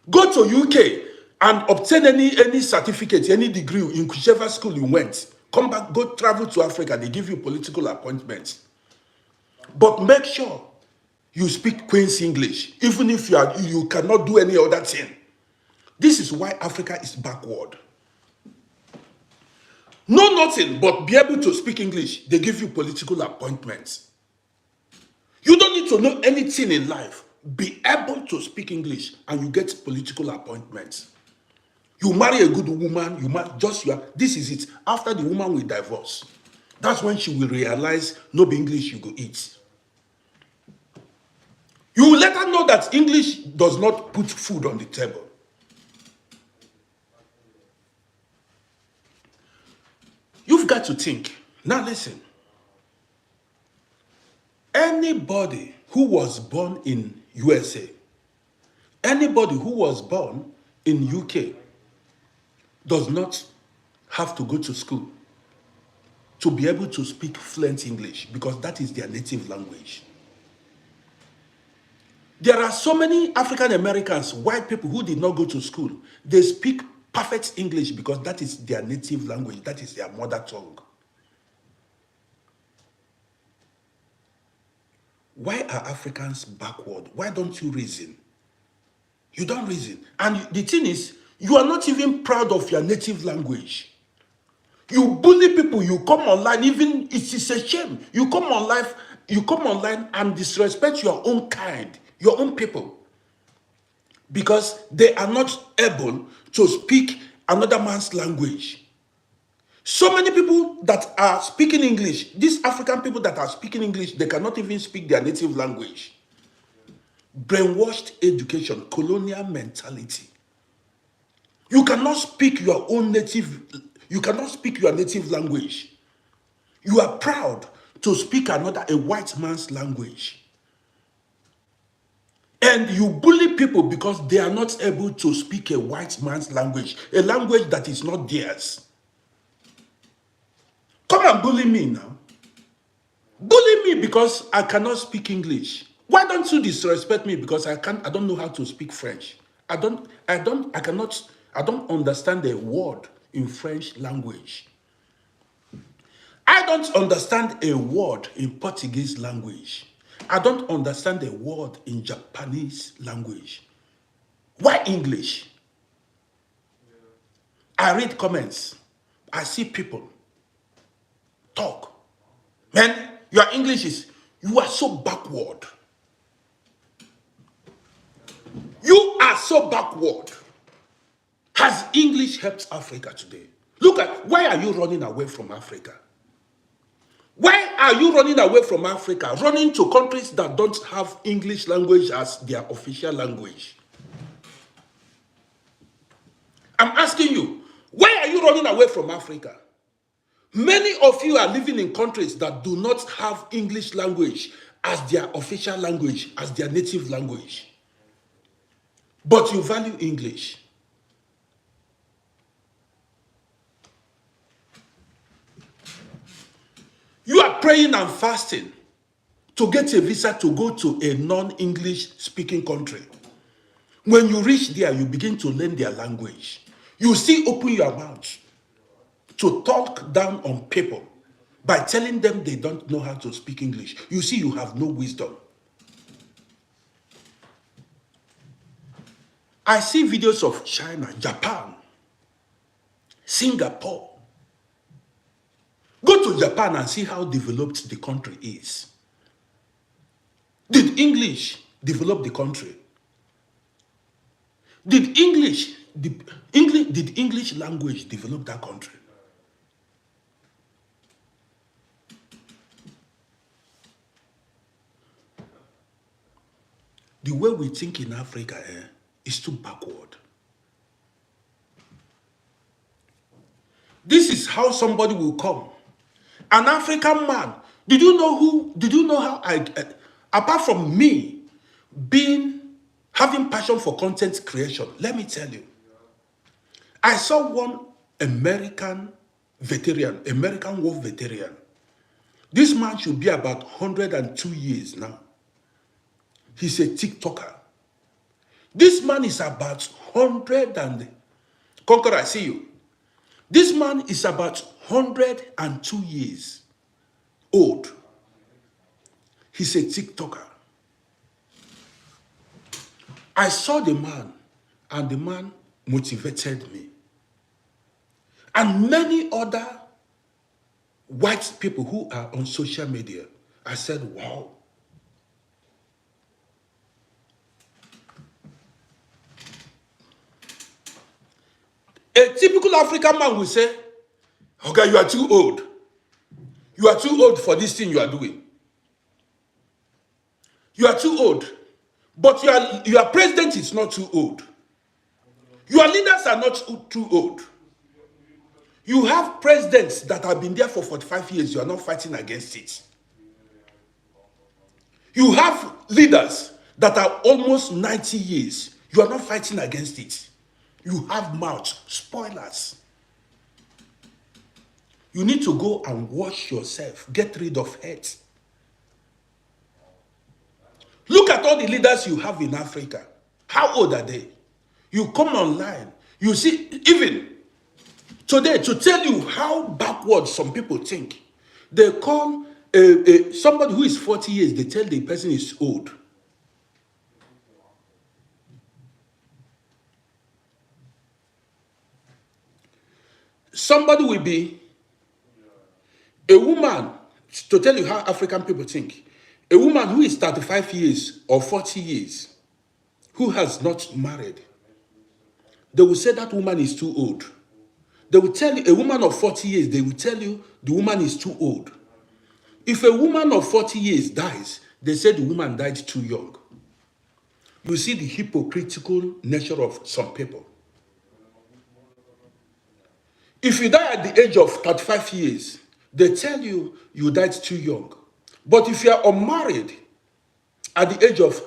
Go to UK and obtain any certificate, any degree in whichever school you went. Come back, go travel to Africa, they give you political appointments. But make sure you speak Queen's English, even if you cannot do any other thing. This is why Africa is backward. Know nothing but be able to speak English, they give you political appointments. You don't need to know anything in life. Be able to speak English and you get political appointments. You marry a good woman, this is it. After the woman will divorce, that's when she will realize no be English you go eat. You will let her know that English does not put food on the table. You've got to think. Now listen. Anybody who was born in USA, anybody who was born in UK does not have to go to school to be able to speak fluent English because that is their native language. There are so many African Americans, white people who did not go to school. They speak perfect English because that is their native language. That is their mother tongue. Why are Africans backward? Why don't you reason? You don't reason. And the thing is, you are not even proud of your native language. You bully people, you come online, even it is a shame. You come online and disrespect your own kind, your own people. Because they are not able to speak another man's language. So many people that are speaking English, these African people that are speaking English, they cannot even speak their native language. Brainwashed education, colonial mentality. You cannot speak your native language. You are proud to speak a white man's language. And you bully people because they are not able to speak a white man's language, a language that is not theirs. Come and bully me now. Bully me because I cannot speak English. Why don't you disrespect me because I don't know how to speak French? I don't understand a word in French language. I don't understand a word in Portuguese language. I don't understand a word in Japanese language. Why English? I read comments. I see people talk. Man, your English you are so backward. You are so backward. Has English helped Africa today? Look at, why are you running away from Africa? Why are you running away from Africa? Running to countries that don't have English language as their official language. I'm asking you, why are you running away from Africa? Many of you are living in countries that do not have English language as their official language, as their native language. But you value English. You are praying and fasting to get a visa to go to a non-English speaking country. When you reach there, you begin to learn their language. You still open your mouth to talk down on people by telling them they don't know how to speak English. You see, you have no wisdom. I see videos of China, Japan, Singapore. Go to Japan and see how developed the country is. Did English develop the country? Did English language develop that country? The way we think in Africa is too backward. This is how somebody will come. An African man. Did you know how apart from me having passion for content creation, let me tell you, I saw one American war veteran. This man should be about 102 years now. He's a TikToker. This man is about 100 and Conqueror, I see you. This man is about 102 years old. He's a TikToker. I saw the man, and the man motivated me. And many other white people who are on social media, I said, wow. A typical African man will say, okay, you are too old. You are too old for this thing you are doing. You are too old. But your president is not too old. Your leaders are not too old. You have presidents that have been there for 45 years. You are not fighting against it. You have leaders that are almost 90 years. You are not fighting against it. You have mouths, spoilers. You need to go and wash yourself. Get rid of hate. Look at all the leaders you have in Africa. How old are they? You come online. You see, even today, to tell you how backward some people think, they call somebody who is 40 years, they tell the person is old. Somebody will be a woman, to tell you how African people think, a woman who is 35 years or 40 years, who has not married, they will say that woman is too old. They will tell you, a woman of 40 years, they will tell you the woman is too old. If a woman of 40 years dies, they say the woman died too young. You see the hypocritical nature of some people. If you die at the age of 35 years, they tell you you died too young. But if you are unmarried at the age of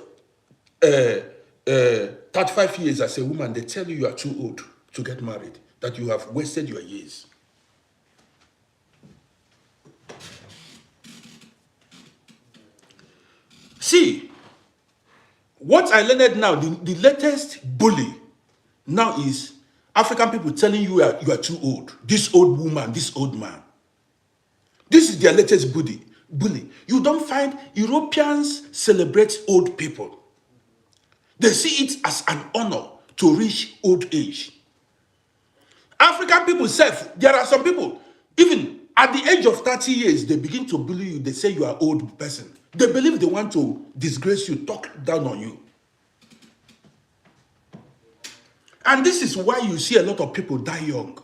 35 years as a woman, they tell you you are too old to get married, that you have wasted your years. See, what I learned now, the latest bully now is African people telling you you are too old. This old woman, this old man. This is their latest bully. You don't find Europeans celebrate old people. They see it as an honor to reach old age. African people say, there are some people, even at the age of 30 years, they begin to bully you. They say you are old person. They believe they want to disgrace you, talk down on you. And this is why you see a lot of people die young.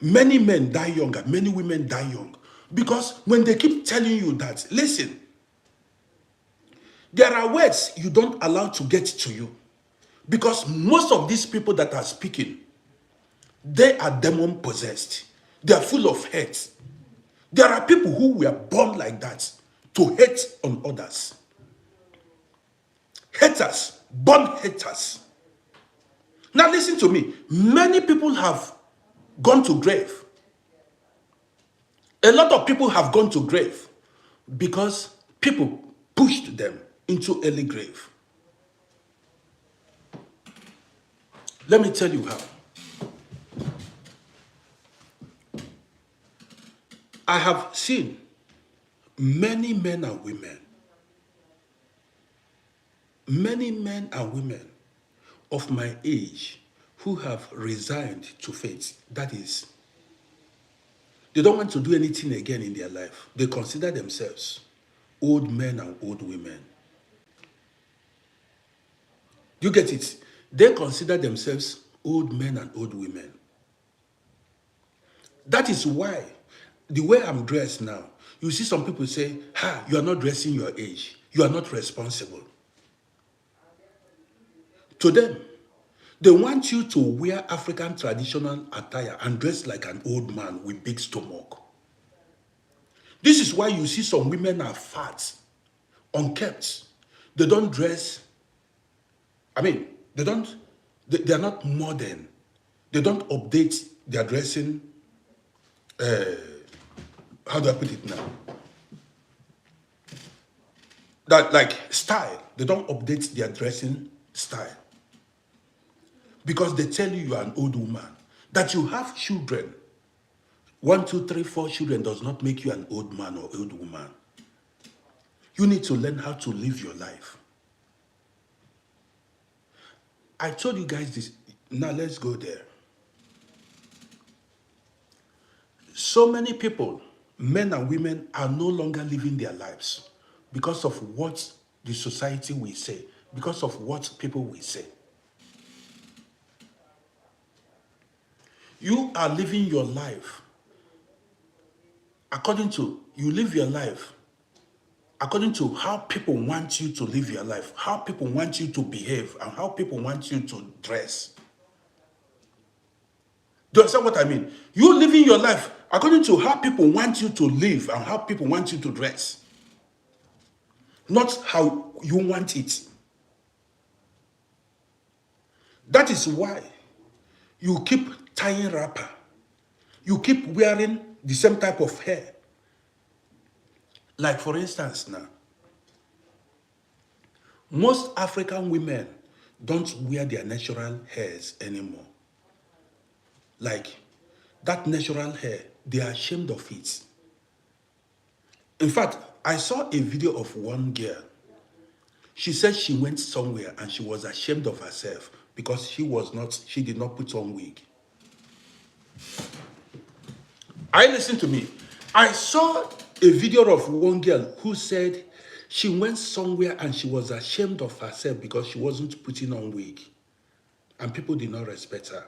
Many men die young and many women die young. Because when they keep telling you that, listen, there are words you don't allow to get to you. Because most of these people that are speaking, they are demon possessed. They are full of hate. There are people who were born like that, to hate on others. Haters, born haters. Now listen to me. Many people have gone to grave. A lot of people have gone to grave because people pushed them into early grave. Let me tell you how. I have seen many men and women of my age who have resigned to faith. That is, they don't want to do anything again in their life. They consider themselves old men and old women. You get it? They consider themselves old men and old women. That is why, the way I'm dressed now, you see some people say, you are not dressing your age. You are not responsible. To them, they want you to wear African traditional attire and dress like an old man with big stomach. This is why you see some women are fat, unkempt. They don't dress, they are not modern. They don't update their dressing, how do I put it now? That like style. They don't update their dressing style. Because they tell you are an old woman. That you have children, 1, 2, 3, 4 children does not make you an old man or old woman. You need to learn how to live your life. I told you guys this. Now let's go there. So many people, men and women, are no longer living their lives because of what the society will say, because of what people will say. You are living your life you live your life according to how people want you to live your life, how people want you to behave, and how people want you to dress. Do you understand what I mean? You living your life according to how people want you to live and how people want you to dress, not how you want it. That is why you keep tying wrapper. You keep wearing the same type of hair. Like for instance now, most African women don't wear their natural hairs anymore. Like that natural hair, they are ashamed of it. In fact, I saw a video of one girl. She said she went somewhere and she was ashamed of herself because she did not put on wig. Listen to me. I saw a video of one girl who said she went somewhere and she was ashamed of herself because she wasn't putting on wig. And people did not respect her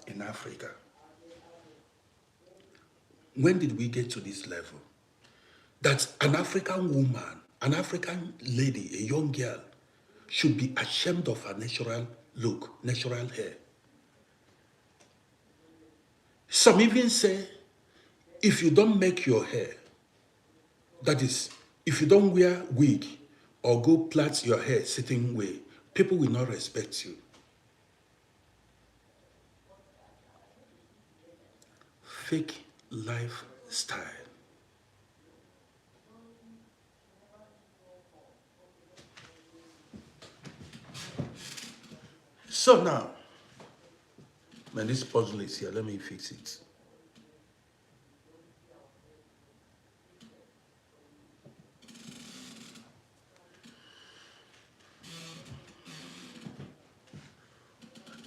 in Africa. When did we get to this level? That an African woman, an African lady, a young girl, should be ashamed of her natural look, natural hair. Some even say, if you don't make your hair, that is, if you don't wear wig or go plait your hair certain way, people will not respect you. Fake lifestyle. So now, man, this puzzle is here. Let me fix it.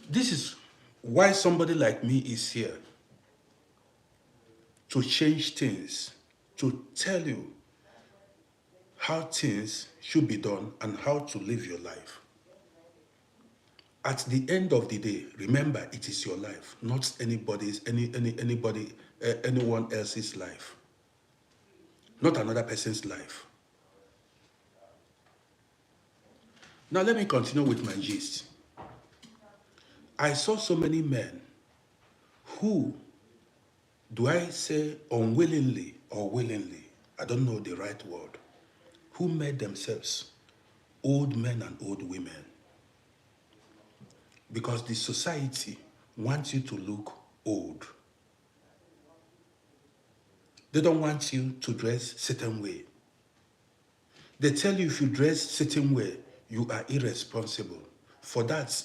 This is why somebody like me is here. To change things, to tell you how things should be done and how to live your life. At the end of the day, remember it is your life, not anyone else's life, not another person's life. Now let me continue with my gist. I saw so many men who, do I say unwillingly or willingly, I don't know the right word, who made themselves old men and old women. Because the society wants you to look old. They don't want you to dress certain way. They tell you if you dress certain way, you are irresponsible. For that,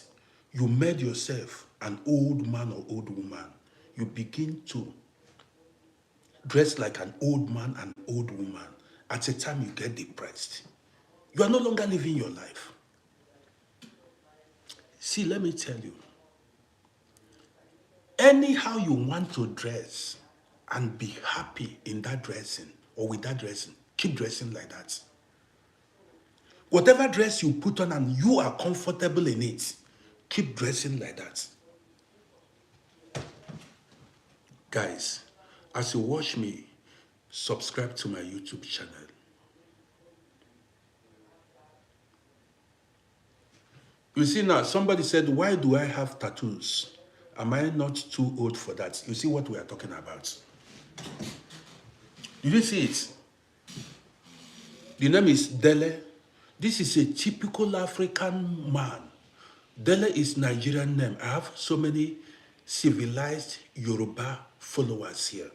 you made yourself an old man or old woman. You begin to dress like an old man and old woman. At a time you get depressed. You are no longer living your life. See, let me tell you. Anyhow you want to dress and be happy in that dressing or with that dressing, keep dressing like that. Whatever dress you put on and you are comfortable in it, keep dressing like that. Guys, as you watch me, subscribe to my YouTube channel. You see now, somebody said, why do I have tattoos? Am I not too old for that? You see what we are talking about. Did you see it? The name is Dele. This is a typical African man. Dele is Nigerian name. I have so many civilized Yoruba followers here.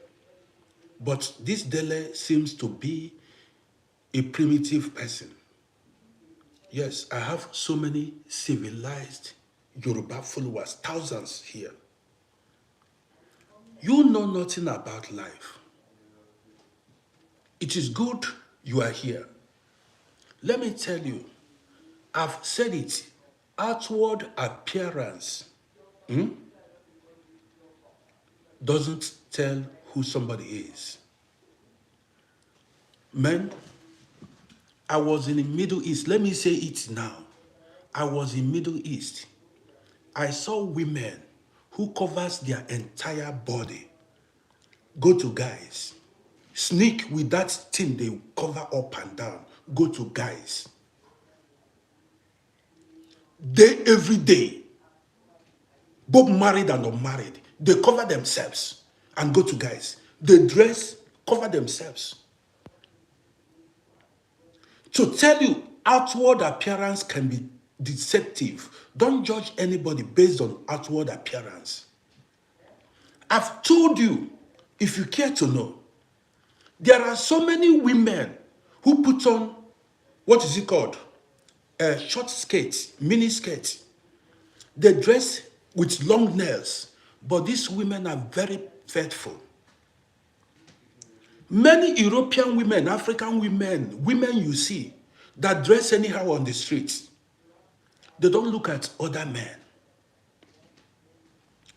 But this Dele seems to be a primitive person. Yes, I have so many civilized Yoruba followers, thousands here. You know nothing about life. It is good you are here. Let me tell you, I've said it, outward appearance doesn't tell who somebody is. Men, I was in the Middle East. Let me say it now. I was in Middle East. I saw women who covers their entire body go to guys. Sneak with that thing they cover up and down. Go to guys. They every day, both married and unmarried, they cover themselves and go to guys. They dress, cover themselves. To tell you, outward appearance can be deceptive. Don't judge anybody based on outward appearance. I've told you, if you care to know, there are so many women who put on, what is it called? Short skirts, mini skirts. They dress with long nails, but these women are very faithful. Many European women, African women you see that dress anyhow on the streets, they don't look at other men.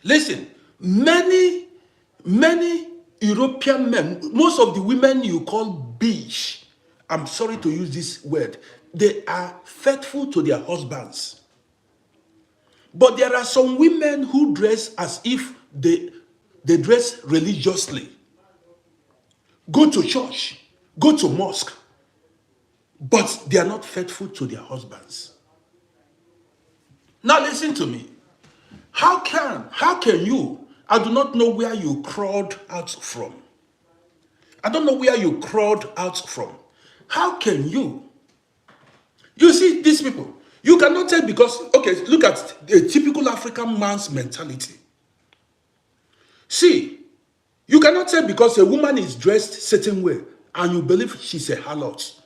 Listen, many European men, most of the women you call beige, I'm sorry to use this word, they are faithful to their husbands. But there are some women who dress as if they dress religiously. Go to church, go to mosque, but they are not faithful to their husbands. Now listen to me. How can you? I do not know where you crawled out from. I don't know where you crawled out from. How can you? You see, these people, you cannot tell because, okay, look at the typical African man's mentality. See, you cannot tell because a woman is dressed certain way and you believe she's a harlot.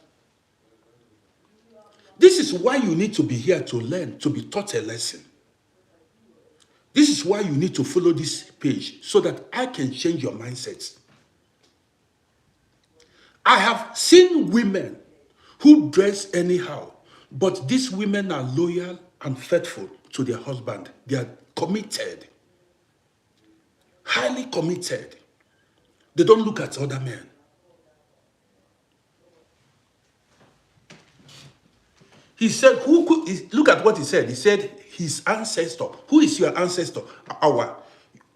This is why you need to be here to learn, to be taught a lesson. This is why you need to follow this page so that I can change your mindset. I have seen women who dress anyhow, but these women are loyal and faithful to their husband. They are committed, highly committed. They don't look at other men. He said, look at what he said. He said, his ancestor. Who is your ancestor? Our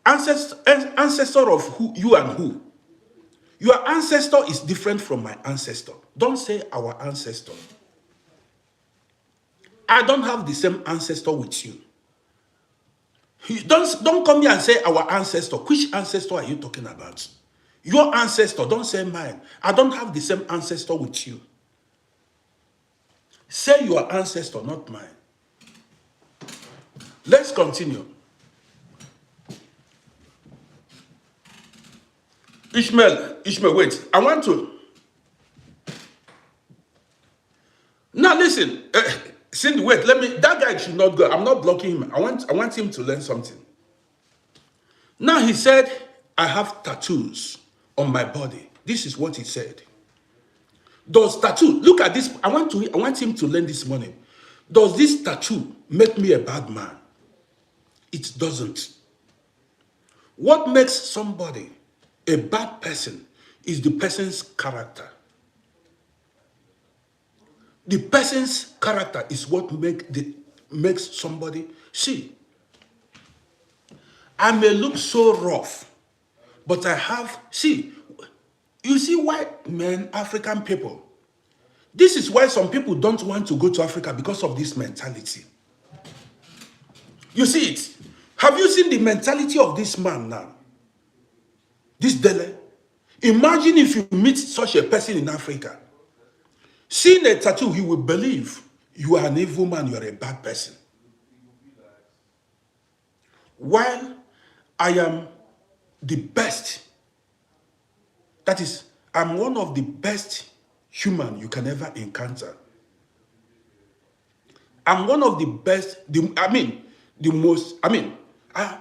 ancestor of who, you and who? Your ancestor is different from my ancestor. Don't say our ancestor. I don't have the same ancestor with you. Don't come here and say our ancestor. Which ancestor are you talking about? Your ancestor, don't say mine. I don't have the same ancestor with you. Say your ancestor, not mine. Let's continue. Ishmael, wait. I want to. Now listen. Cindy, wait. That guy should not go. I'm not blocking him. I want him to learn something. Now he said, I have tattoos on my body. This is what he said. Does tattoo, look at this. I want him to learn this morning. Does this tattoo make me a bad man? It doesn't. What makes somebody a bad person is the person's character. The person's character is what makes somebody. See, I may look so rough, but I have, you see white men, African people. This is why some people don't want to go to Africa because of this mentality. You see it. Have you seen the mentality of this man now? This Dele. Imagine if you meet such a person in Africa. Seeing a tattoo, he will believe you are an evil man, you are a bad person. While I am the best, that is, I'm one of the best human you can ever encounter. I'm one of the best, the most, I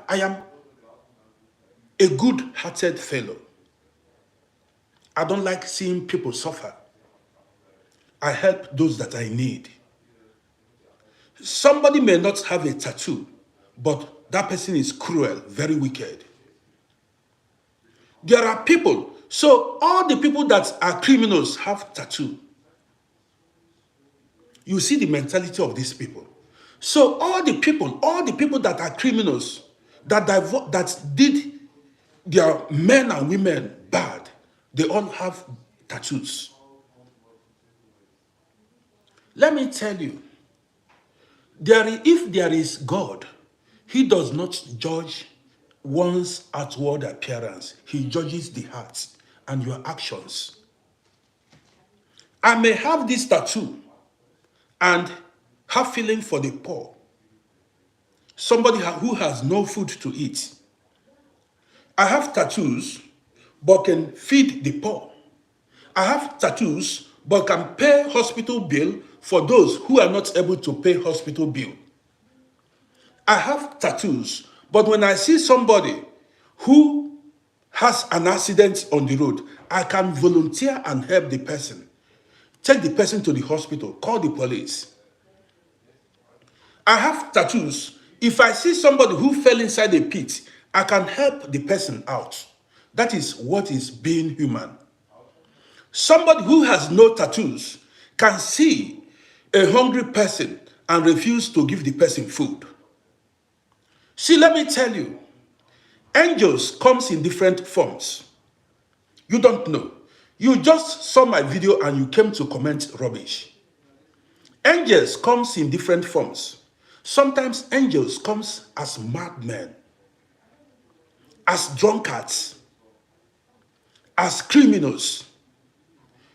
am a good-hearted fellow. I don't like seeing people suffer. I help those that I need. Somebody may not have a tattoo, but that person is cruel, very wicked. There are people, so all the people that are criminals have tattoo. You see the mentality of these people. So all the people that are criminals, that did their men and women bad, they all have tattoos. Let me tell you, if there is God, he does not judge one's outward appearance. He judges the heart and your actions. I may have this tattoo and have feeling for the poor. Somebody who has no food to eat. I have tattoos, but can feed the poor. I have tattoos, but can pay hospital bill for those who are not able to pay hospital bill. I have tattoos, but when I see somebody who has an accident on the road, I can volunteer and help the person. Take the person to the hospital, call the police. I have tattoos. If I see somebody who fell inside a pit, I can help the person out. That is what is being human. Somebody who has no tattoos can see a hungry person and refuse to give the person food. See, let me tell you, angels comes in different forms. You don't know. You just saw my video and you came to comment rubbish. Angels comes in different forms. Sometimes angels comes as madmen, as drunkards, as criminals.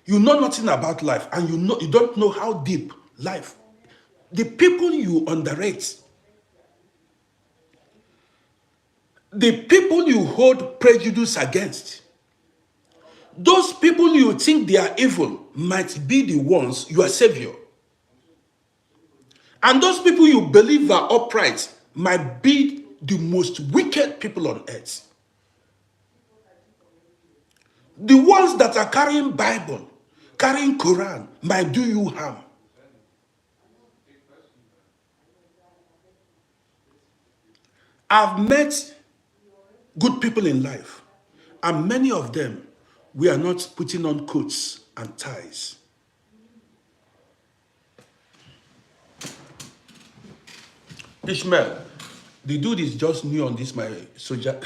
You know nothing about life and you don't know how deep life. The people you underrate, the people you hold prejudice against, those people you think they are evil might be the ones your savior. And those people you believe are upright might be the most wicked people on earth. The ones that are carrying Bible, carrying Quran, might do you harm. I've met good people in life, and many of them, we are not putting on coats and ties. Ishmael, the dude is just new on this my social.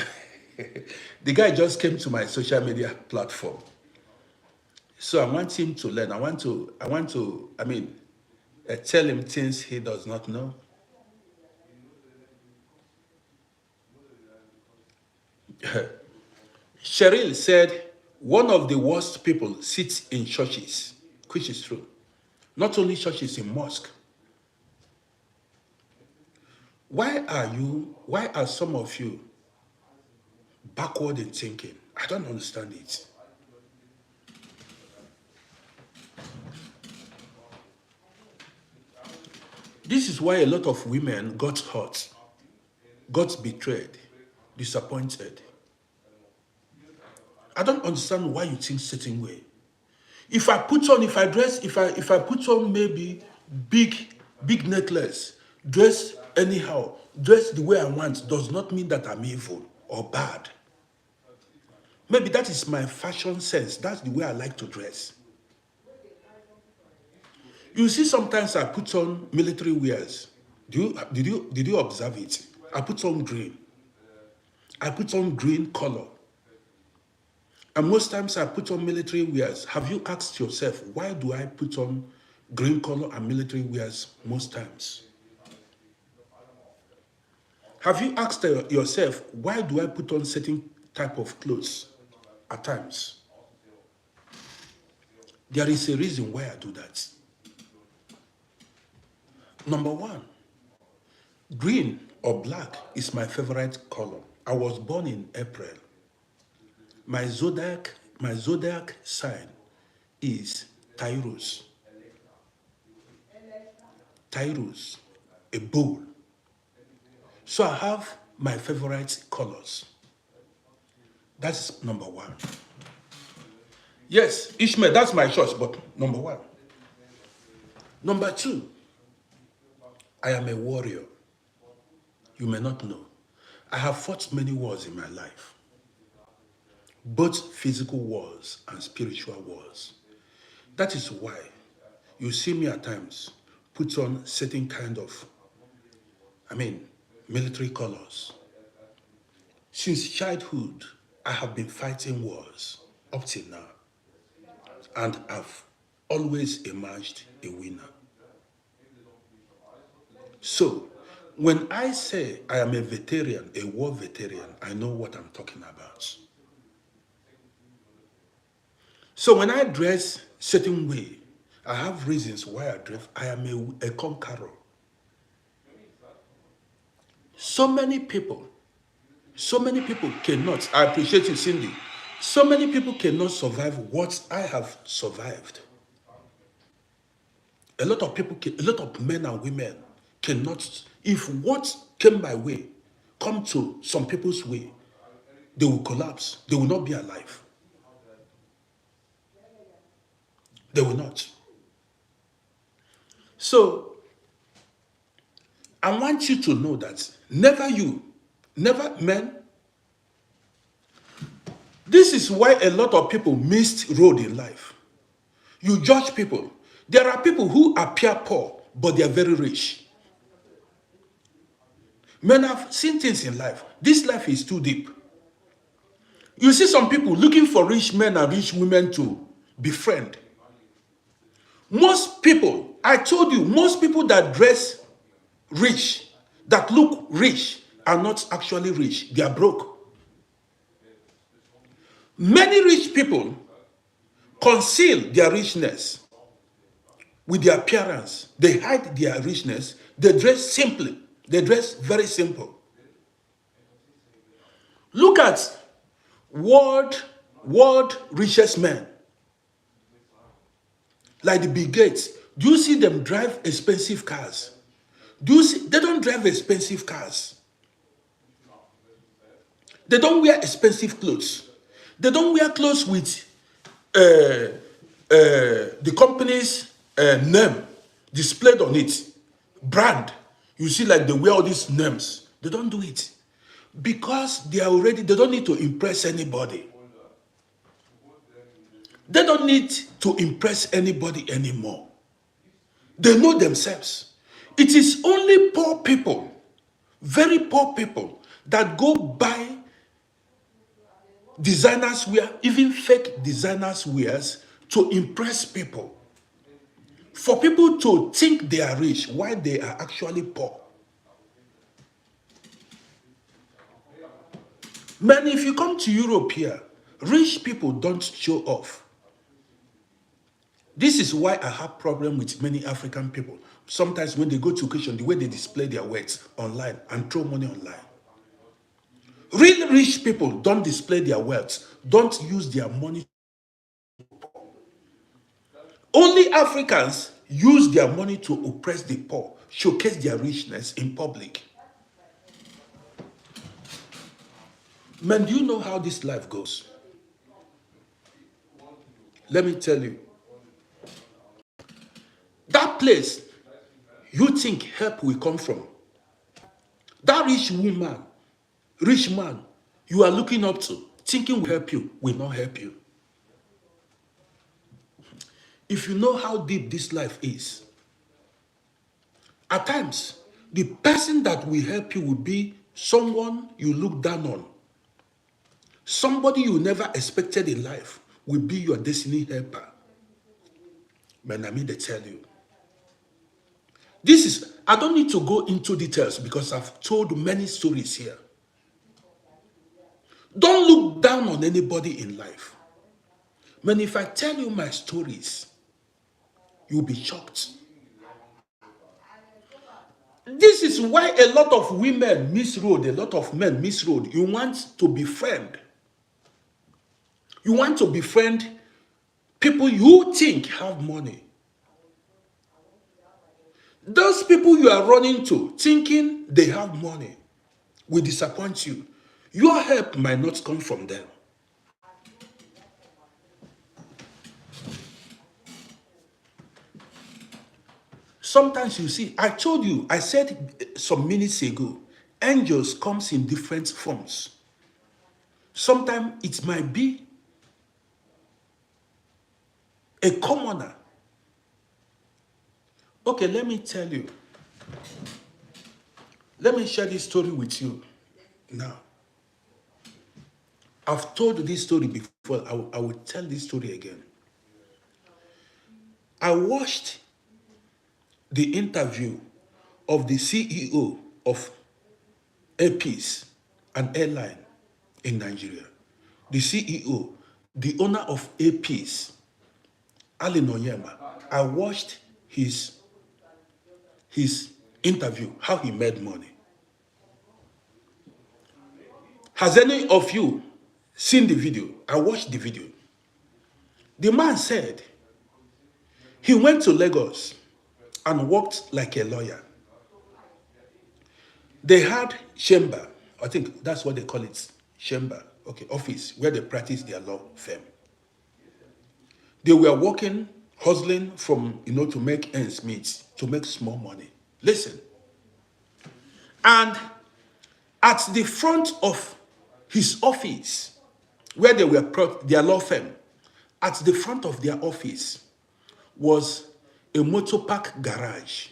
The guy just came to my social media platform, so I want him to learn. I want to. Tell him things he does not know. Cheryl said, one of the worst people sits in churches, which is true. Not only churches, in mosque. Why are some of you backward in thinking? I don't understand it. This is why a lot of women got hurt, got betrayed, disappointed. I don't understand why you think certain way. If I put on maybe big necklace, dress anyhow, dress the way I want, does not mean that I'm evil or bad. Maybe that is my fashion sense. That's the way I like to dress. You see, sometimes I put on military wears. Did you observe it? I put on green. I put on green color. And most times I put on military wears. Have you asked yourself, why do I put on green color and military wears most times? Have you asked yourself, why do I put on certain type of clothes at times? There is a reason why I do that. Number one, green or black is my favorite color. I was born in April. My zodiac sign is Taurus. Taurus, a bull. So I have my favorite colors. That's number one. Yes, Ishmael, that's my choice, but number one. Number two, I am a warrior. You may not know. I have fought many wars in my life, both physical wars and spiritual wars. That is why you see me at times put on certain kind of, military colors. Since childhood, I have been fighting wars up till now, and I've always emerged a winner. So, when I say I am a veteran, a war veteran, I know what I'm talking about. So when I dress certain way, I have reasons why I dress. I am a conqueror. So many people cannot. I appreciate you, Cindy. So many people cannot survive what I have survived. A lot of men and women cannot. If what came my way come to some people's way, they will collapse. They will not be alive. They will not. So, I want you to know that never men. This is why a lot of people missed road in life. You judge people. There are people who appear poor, but they are very rich. Men have seen things in life. This life is too deep. You see some people looking for rich men and rich women to befriend. Most people, I told you, most people that dress rich, that look rich, are not actually rich. They are broke. Many rich people conceal their richness with their appearance. They hide their richness. They dress simply. They dress very simple. Look at world richest men, like the Bill Gates. Do you see them drive expensive cars? They don't drive expensive cars. They don't wear expensive clothes. They don't wear clothes with the company's name displayed on it, brand. You see, like they wear all these names. They don't do it because they don't need to impress anybody. They don't need to impress anybody anymore. They know themselves. It is only poor people, very poor people, that go buy designers wear, even fake designers wears, to impress people. For people to think they are rich while they are actually poor. Man, if you come to Europe here, rich people don't show off. This is why I have problem with many African people. Sometimes when they go to occasion, the way they display their wealth online and throw money online. Real rich people don't display their wealth, don't use their money. Only Africans use their money to oppress the poor, showcase their richness in public. Man, do you know how this life goes? Let me tell you. That place you think help will come from. That rich man you are looking up to, thinking will help you, will not help you. If you know how deep this life is, at times, the person that will help you will be someone you look down on. Somebody you never expected in life will be your destiny helper. Man, I mean to tell you. I don't need to go into details because I've told many stories here. Don't look down on anybody in life. Man, if I tell you my stories, you'll be shocked. This is why a lot of women miss road, a lot of men miss road. You want to befriend. You want to befriend people you think have money. Those people you are running to, thinking they have money, will disappoint you. Your help might not come from them. Sometimes you see, I told you, I said some minutes ago, angels comes in different forms. Sometimes it might be a commoner. Okay, let me tell you. Let me share this story with you now. I've told this story before. I will tell this story again. I watched the interview of the CEO of Airpeace, an airline in Nigeria. The CEO, the owner of Airpeace, Ali Noyema. I watched his interview, how he made money. Has any of you seen the video? I watched the video. The man said he went to Lagos and worked like a lawyer. They had chamber, I think that's what they call it, chamber, okay, office, where they practice their law firm. They were working, hustling from, to make ends meet, to make small money. Listen. And at the front of his office, where they were their law firm, at the front of their office was a motor park garage.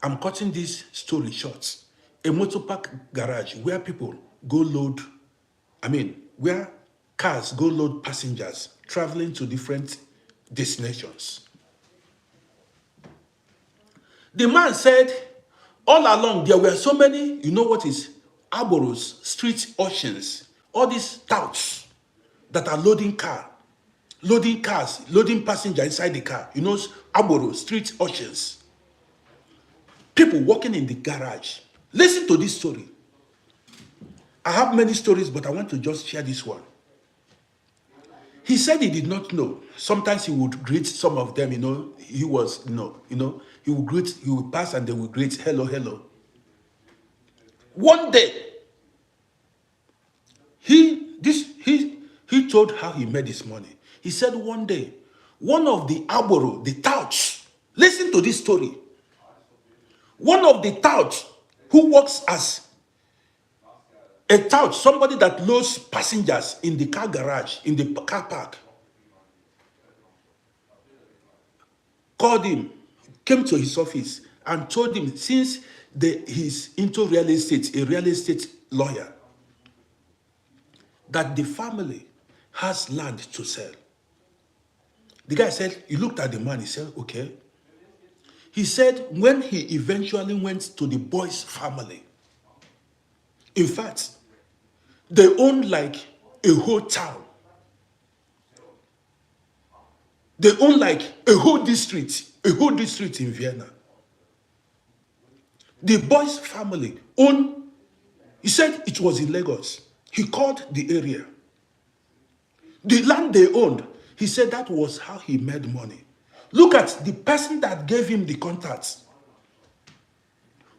I'm cutting this story short. A motor park garage where people go load, where cars go load passengers traveling to different destinations. The man said, all along there were so many, you know what is arboros, street urchins, all these touts that are loading cars, loading passengers inside the car. You know, arboros, street urchins. People working in the garage. Listen to this story. I have many stories, but I want to just share this one. He said he did not know. Sometimes he would greet some of them, he was, he would greet, he would pass and they would greet, hello, hello. One day, he told how he made his money. He said one day, one of the arboro, the touts, listen to this story. One of the touts who works as a tout, somebody that loads passengers in the car garage, in the car park, called him, came to his office and told him, since he's into real estate, a real estate lawyer, that the family has land to sell. The guy said, he looked at the man, he said, okay. He said when he eventually went to the boy's family, in fact, they own like a whole town. They own like a whole district in Vienna. The boy's family owned, he said it was in Lagos. He called the area. The land they owned, he said that was how he made money. Look at the person that gave him the contacts.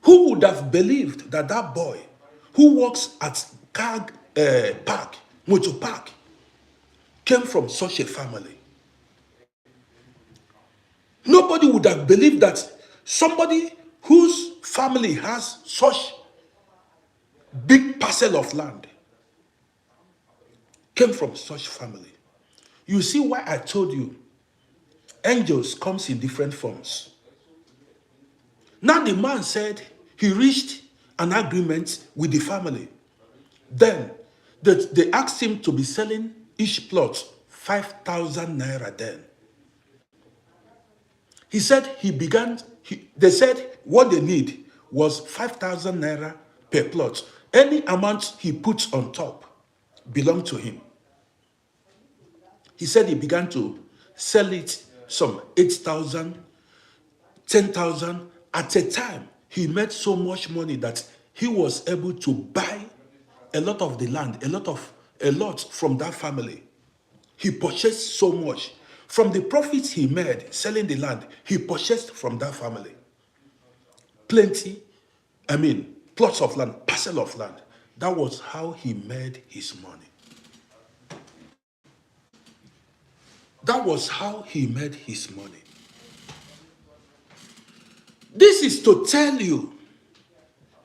Who would have believed that that boy who works at car park, motor park, came from such a family? Nobody would have believed that somebody whose family has such big parcel of land came from such family. You see why I told you angels comes in different forms. Now the man said he reached an agreement with the family. Then they asked him to be selling each plot 5,000 naira then. He said they said what they need was 5,000 naira per plot. Any amount he puts on top belonged to him. He said he began to sell it some 8,000, 10,000. At a time, he made so much money that he was able to buy a lot of the land, a lot from that family. He purchased so much. From the profits he made selling the land, he purchased from that family. Plenty plots of land, parcel of land. That was how he made his money. That was how he made his money. This is to tell you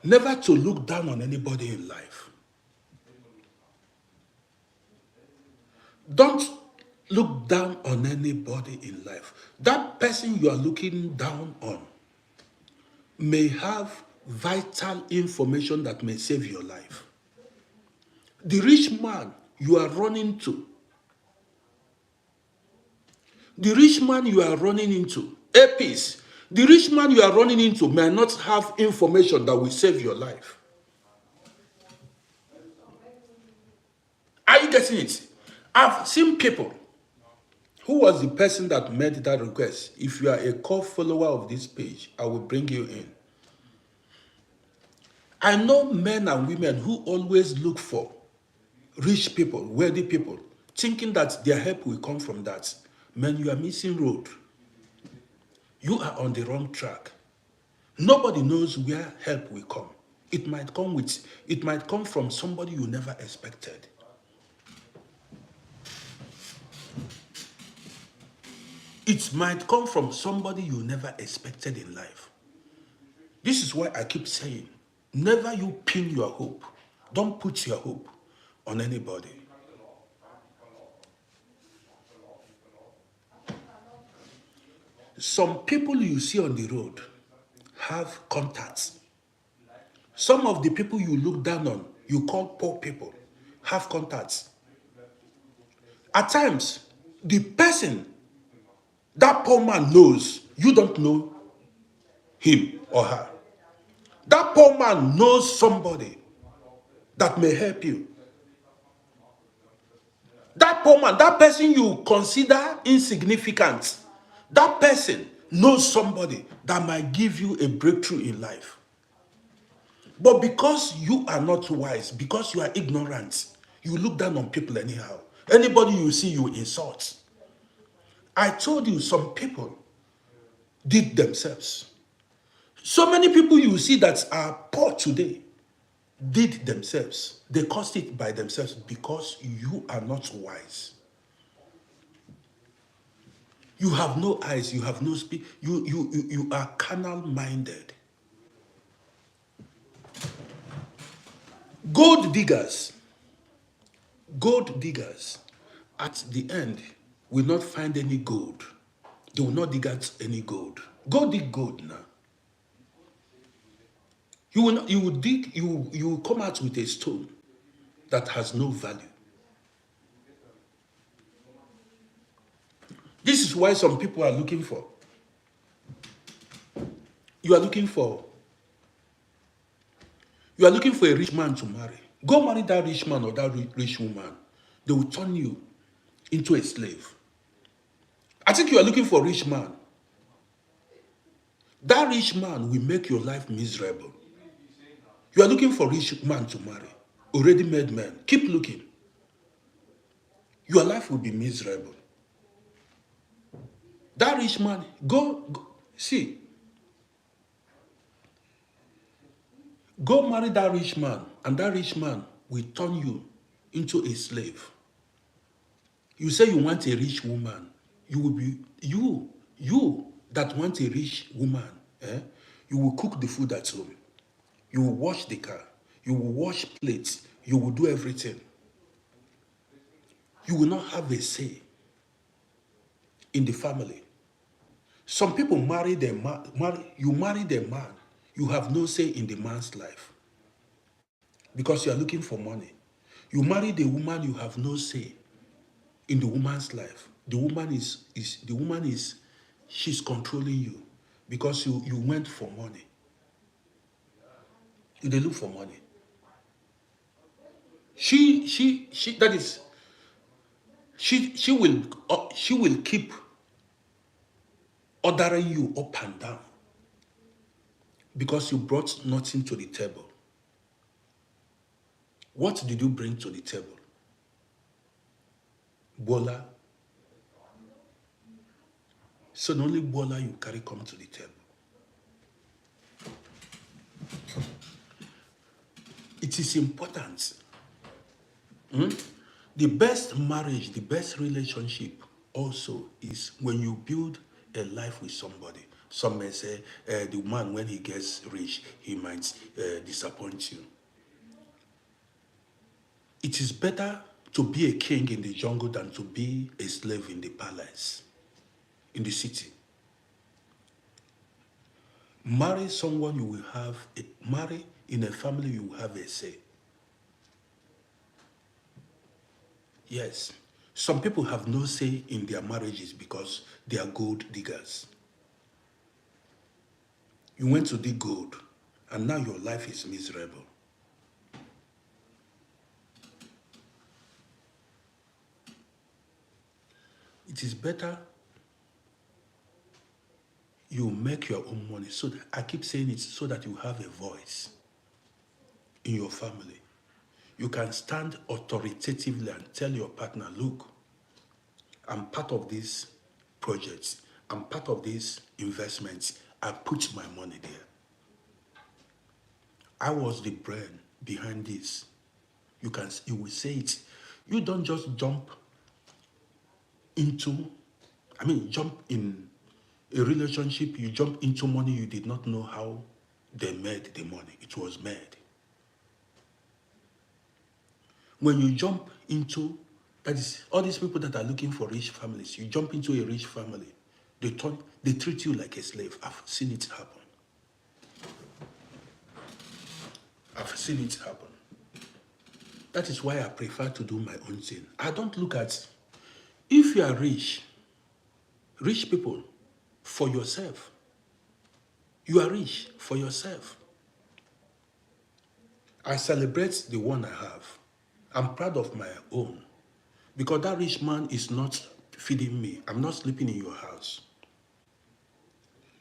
never to look down on anybody in life. Don't look down on anybody in life. That person you are looking down on may have vital information that may save your life. The rich man you are running to, the rich man you are running into, APs, the rich man you are running into may not have information that will save your life. Are you getting it? I've seen people. Who was the person that made that request? If you are a core follower of this page, I will bring you in. I know men and women who always look for rich people, wealthy people, thinking that their help will come from that. Man, you are missing road. You are on the wrong track. Nobody knows where help will come. It might come from somebody you never expected. It might come from somebody you never expected in life. This is why I keep saying, never you pin your hope. Don't put your hope on anybody. Some people you see on the road have contacts. Some of the people you look down on, you call poor people, have contacts. At times, the person that poor man knows, you don't know him or her. That poor man knows somebody that may help you. That poor man, that person you consider insignificant, that person knows somebody that might give you a breakthrough in life. But because you are not wise, because you are ignorant, you look down on people anyhow. Anybody you see, you insult. I told you some people did themselves. So many people you see that are poor today did themselves. They caused it by themselves because you are not wise. You have no eyes, you have no speech, you are carnal minded. Gold diggers, at the end will not find any gold. They will not dig out any gold. Go dig gold now. You will come out with a stone that has no value. This is why some people are looking for. You are looking for a rich man to marry. Go marry that rich man or that rich woman. They will turn you into a slave. I think you are looking for a rich man. That rich man will make your life miserable. You are looking for a rich man to marry. Already made man. Keep looking. Your life will be miserable. That rich man, see. Go marry that rich man, and that rich man will turn you into a slave. You say you want a rich woman. You will be, you that want a rich woman, you will cook the food at home. You will wash the car. You will wash plates. You will do everything. You will not have a say in the family. Some people marry the man. You marry the man. You have no say in the man's life because you are looking for money. You marry the woman. You have no say in the woman's life. The woman is she's controlling you because you went for money. They look for money. She will keep ordering you up and down because you brought nothing to the table. What did you bring to the table? Bola. So the only bola you carry come to the table. It is important. The best marriage, the best relationship also is when you build a life with somebody. Some may say the man, when he gets rich, he might disappoint you. It is better to be a king in the jungle than to be a slave in the palace, in the city. Marry someone you will have, marry in a family you will have a say. Yes. Some people have no say in their marriages because they are gold diggers. You went to dig gold, and now your life is miserable. It is better you make your own money, so that, I keep saying it, so that you have a voice in your family. You can stand authoritatively and tell your partner, look, I'm part of this project. I'm part of this investment. I put my money there. I was the brain behind this. You will say it. You don't just jump in a relationship, you jump into money, you did not know how they made the money. It was made. When you jump into, that is, all these people that are looking for rich families, you jump into a rich family, they treat you like a slave. I've seen it happen. I've seen it happen. That is why I prefer to do my own thing. I don't look at, if you are rich people, for yourself. You are rich for yourself. I celebrate the one I have. I'm proud of my own. Because that rich man is not feeding me. I'm not sleeping in your house.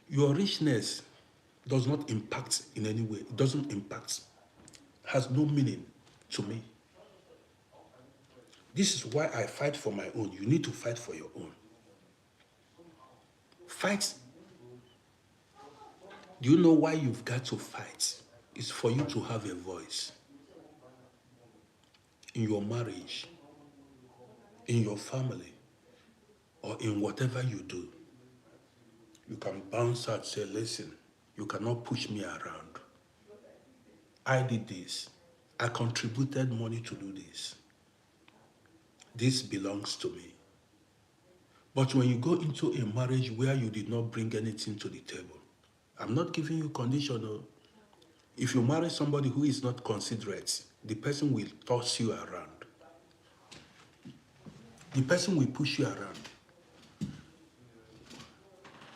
Your richness does not impact in any way. It doesn't impact. Has no meaning to me. This is why I fight for my own. You need to fight for your own. Fight. Do you know why you've got to fight? It's for you to have a voice in your marriage, in your family, or in whatever you do. You can bounce out, say, listen, you cannot push me around. I did this. I contributed money to do this. This belongs to me. But when you go into a marriage where you did not bring anything to the table, I'm not giving you conditional. If you marry somebody who is not considerate, the person will toss you around. The person will push you around.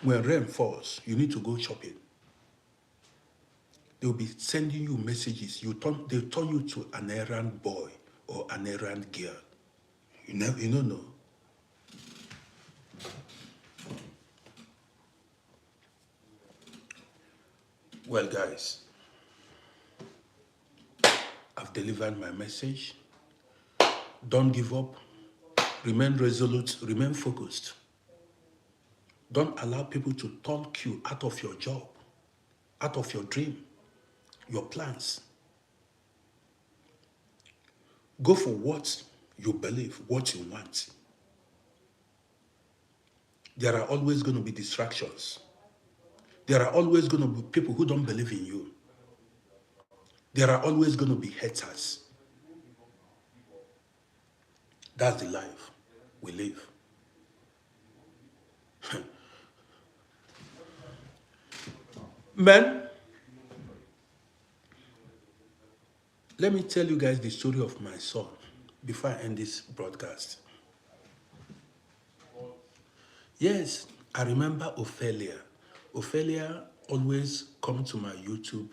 When rain falls, you need to go shopping. They'll be sending you messages. They'll turn you to an errand boy or an errand girl. You don't know. Well, guys, I've delivered my message. Don't give up. Remain resolute. Remain focused. Don't allow people to talk you out of your job, out of your dream, your plans. Go for what you believe, what you want. There are always going to be distractions. There are always going to be people who don't believe in you. There are always going to be haters. That's the life we live. Men, let me tell you guys the story of my son before I end this broadcast. Yes, I remember Ophelia. Ophelia always comes to my YouTube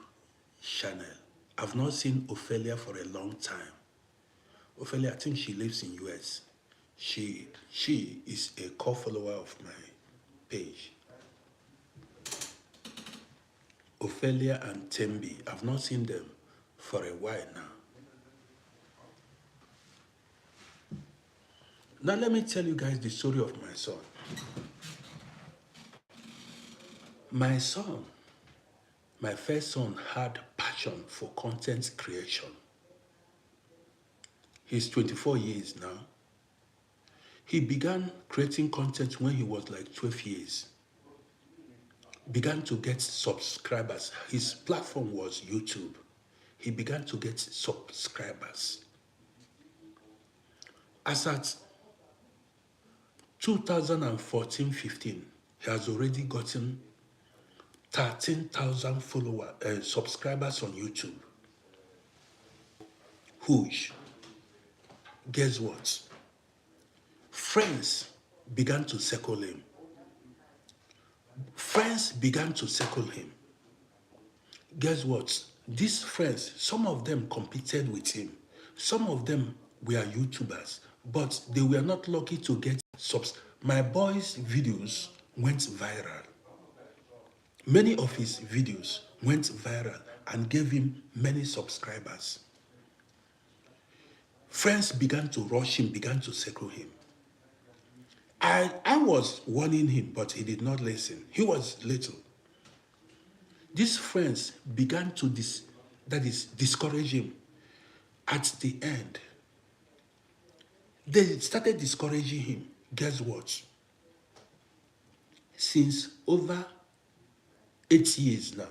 channel. I've not seen Ophelia for a long time. Ophelia, I think she lives in US. She is a core follower of my page. Ophelia and Tembi, I've not seen them for a while now. Now let me tell you guys the story of my son. My son, my first son, had passion for content creation. He's 24 years now. He began creating content when he was like 12 years. Began to get subscribers. His platform was YouTube. He began to get subscribers. As at 2014-15, he has already gotten 13,000 subscribers on YouTube. Huge. Guess what? Friends began to circle him. Friends began to circle him. Guess what? These friends, some of them competed with him. Some of them were YouTubers, but they were not lucky to get subs. My boy's videos went viral. Many of his videos went viral and gave him many subscribers. Friends began to rush him, began to circle him. I was warning him, but he did not listen. He was little. These friends began to discourage him. At the end, they started discouraging him. Guess what? Since over 8 years now,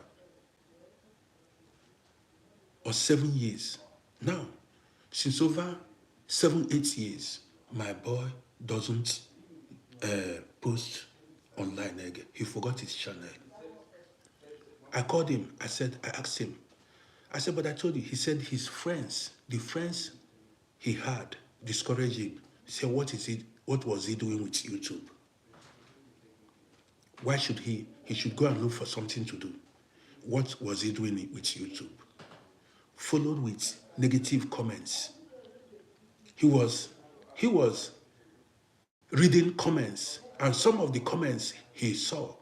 or 7 years now, since over 7-8 years, my boy doesn't post online again. He forgot his channel. I called him. I asked him. I said, but I told you. He said his friends, the friends he had, discouraged him. He said, what was he doing with YouTube? Why should he should go and look for something to do? What was he doing with YouTube? Followed with negative comments. He was reading comments, and some of the comments he saw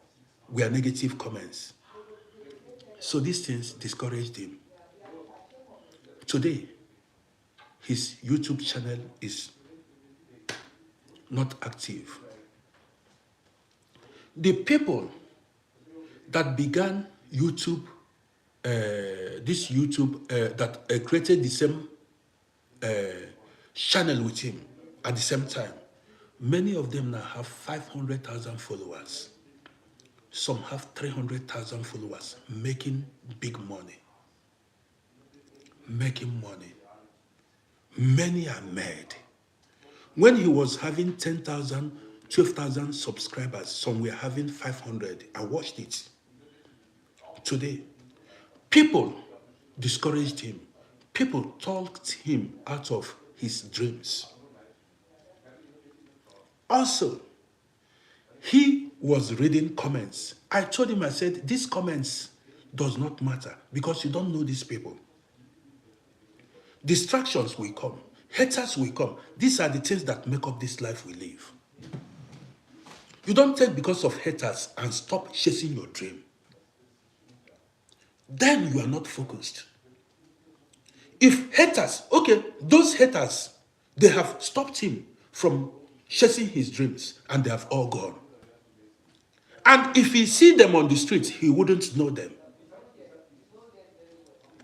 were negative comments. So these things discouraged him. Today, his YouTube channel is not active. The people that began YouTube, that created the same channel with him at the same time, many of them now have 500,000 followers. Some have 300,000 followers, making big money. Making money. Many are made. When he was having 10,000, 12,000 subscribers, some were having 500. I watched it. Today, people discouraged him. People talked him out of his dreams. Also, he was reading comments. I told him, I said, these comments does not matter because you don't know these people. Distractions will come. Haters will come. These are the things that make up this life we live. You don't take because of haters and stop chasing your dream. Then you are not focused. If haters, okay, those haters, they have stopped him from chasing his dreams and they have all gone. And if he see them on the street, he wouldn't know them.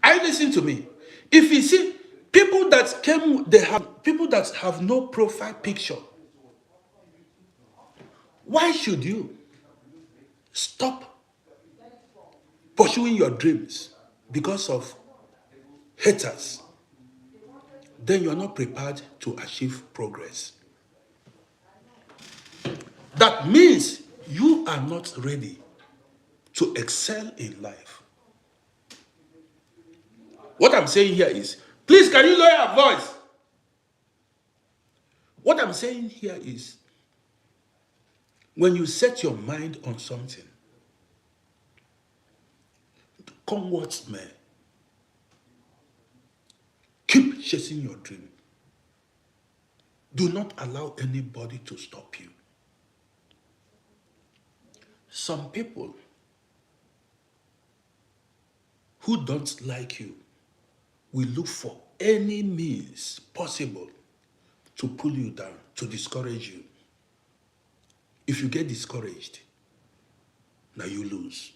Listen to me. If he see people that came, they have people that have no profile picture. Why should you stop pursuing your dreams because of haters? Then you are not prepared to achieve progress. That means you are not ready to excel in life. What I'm saying here is, please, can you lower your voice? What I'm saying here is, when you set your mind on something, come what may, keep chasing your dream. Do not allow anybody to stop you. Some people who don't like you will look for any means possible to pull you down, to discourage you. If you get discouraged, now you lose.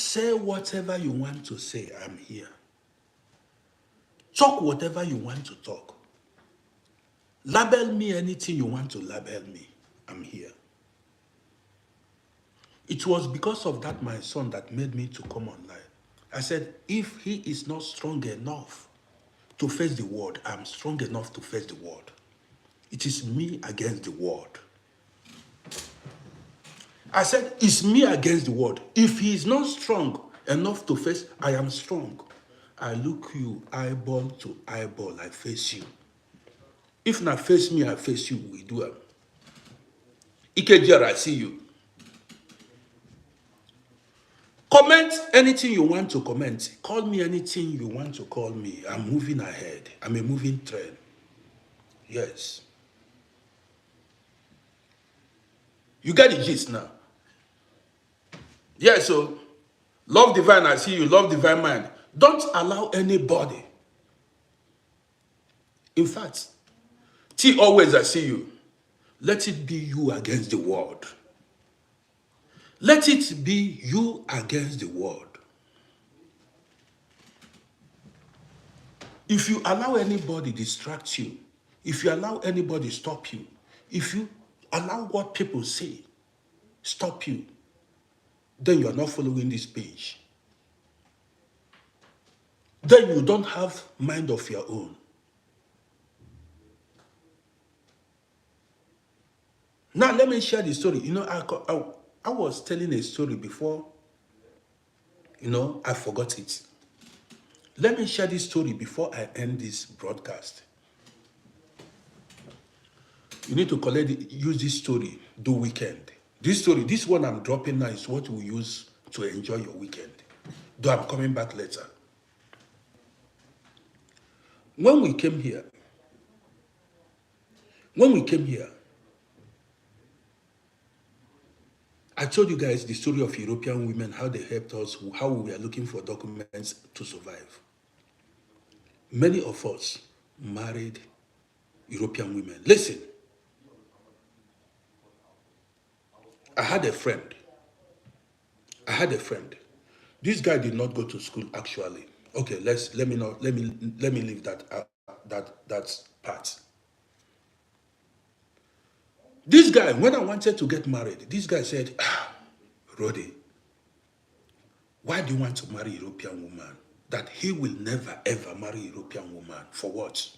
Say whatever you want to say, I'm here. Talk whatever you want to talk. Label me anything you want to label me, I'm here. It was because of that, my son, that made me to come online. I said, if he is not strong enough to face the world, I'm strong enough to face the world. It is me against the world. I said, it's me against the world. If he is not strong enough to face, I am strong. I look you eyeball to eyeball, I face you. If not face me, I face you, we do it. Ikejar, I see you. Comment anything you want to comment. Call me anything you want to call me. I'm moving ahead. I'm a moving train. Yes. You get the gist now. Yeah, so love divine, I see you. Love divine mind. Don't allow anybody. In fact, T always, I see you. Let it be you against the world. Let it be you against the world. If you allow anybody distract you, if you allow anybody stop you, if you allow what people say stop you, then you are not following this page. Then you don't have mind of your own. Now let me share the story. You know, I was telling a story before, you know, I forgot it. Let me share this story before I end this broadcast. You need to use this story, do weekend. This story, this one I'm dropping now is what we use to enjoy your weekend. Though I'm coming back later. When we came here, I told you guys the story of European women, how they helped us, how we were looking for documents to survive. Many of us married European women. Listen, I had a friend. This guy did not go to school actually. Okay, let me leave that part. This guy, when I wanted to get married, this guy said, Rodi, why do you want to marry a European woman? That he will never ever marry a European woman. For what?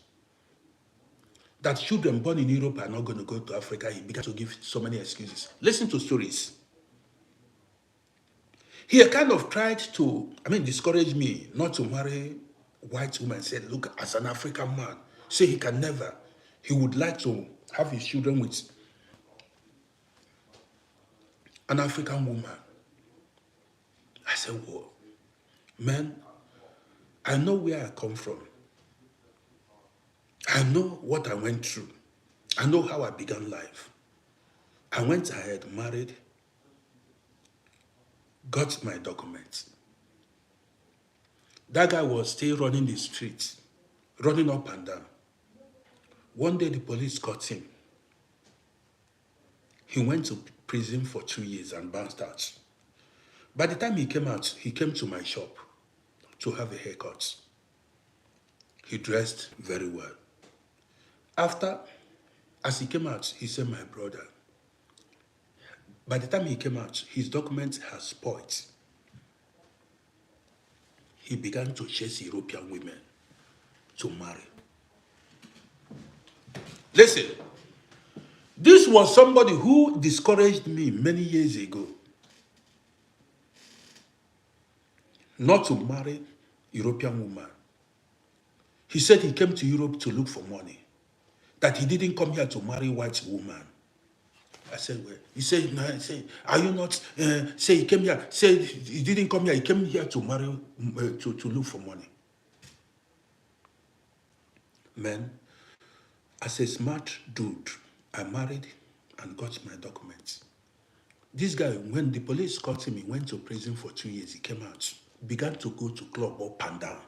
That children born in Europe are not going to go to Africa. He began to give so many excuses. Listen to stories. He kind of tried to, discourage me not to marry white women. Said, look, as an African man, say he can never. He would like to have his children with an African woman. I said, whoa, man, I know where I come from. I know what I went through. I know how I began life. I went ahead, married, got my documents. That guy was still running the streets, running up and down. One day the police caught him. He went to prison for 2 years and bounced out. By the time he came out, he came to my shop to have a haircut. He dressed very well. As he came out, he said, my brother, by the time he came out, his documents had spoiled. He began to chase European women to marry. Listen, this was somebody who discouraged me many years ago not to marry European woman. He said he came to Europe to look for money, that he didn't come here to marry white woman. I said, well, he said, no, I said, are you not, say he came here, say he didn't come here, he came here to marry, to look for money. Man, as a smart dude, I married and got my documents. This guy, when the police caught him, he went to prison for 2 years. He came out, began to go to club up and down.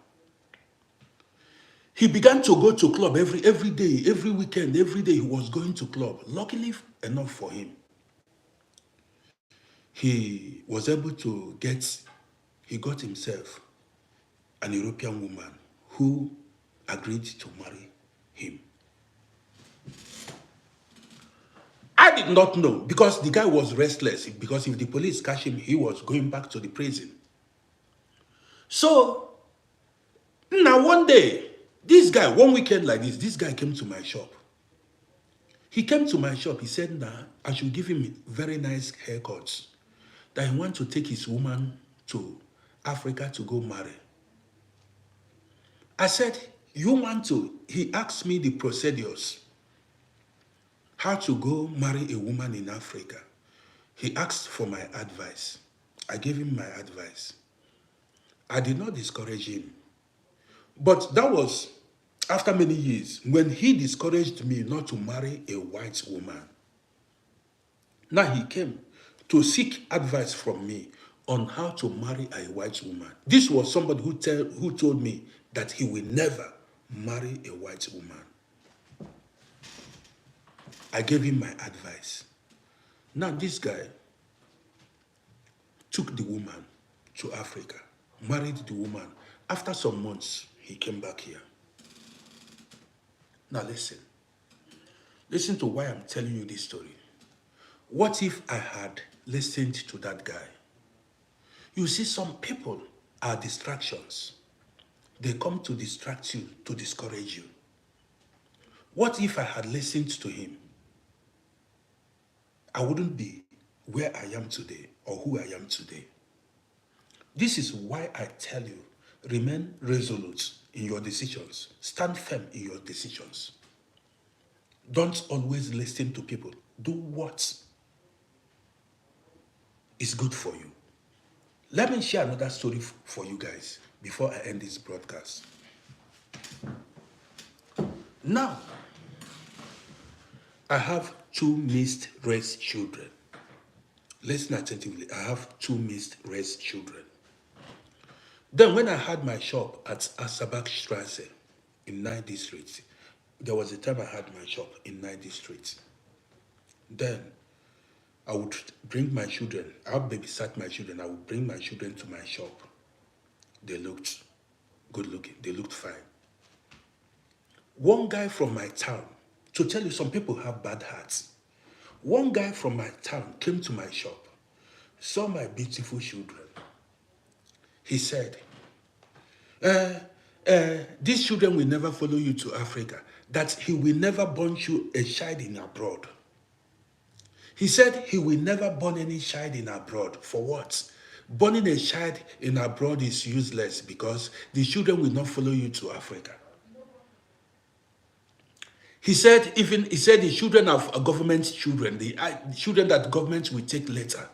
He began to go to club every day, every weekend, every day he was going to club. Luckily enough for him, he was able to get he got himself an European woman who agreed to marry him. I did not know because the guy was restless, because if the police catch him, he was going back to the prison. So now one day, this guy, one weekend like this guy came to my shop. He came to my shop. He said, nah, I should give him very nice haircuts. That he wants to take his woman to Africa to go marry. I said, you want to? He asked me the procedures. How to go marry a woman in Africa. He asked for my advice. I gave him my advice. I did not discourage him. But that was after many years when he discouraged me not to marry a white woman. Now he came to seek advice from me on how to marry a white woman. This was somebody who told me that he will never marry a white woman. I gave him my advice. Now this guy took the woman to Africa, married the woman. After some months, he came back here. Now listen. Listen to why I'm telling you this story. What if I had listened to that guy? You see, some people are distractions. They come to distract you, to discourage you. What if I had listened to him? I wouldn't be where I am today or who I am today. This is why I tell you, remain resolute in your decisions. Stand firm in your decisions. Don't always listen to people. Do what is good for you. Let me share another story for you guys before I end this broadcast. Now, I have 2 mixed race children. Listen attentively. I have 2 mixed race children. Then when I had my shop at Asabak Strasse in 9th District, there was a time I had my shop in 9th District. Then I would bring my children, I would babysat my children, I would bring my children to my shop. They looked good looking, they looked fine. One guy from my town, to tell you some people have bad hearts. One guy from my town came to my shop, saw my beautiful children. He said, these children will never follow you to Africa, that he will never born you a child in abroad. He said he will never born any child in abroad. For what? Borning a child in abroad is useless because the children will not follow you to Africa. He said the children are government children, the children that government will take later.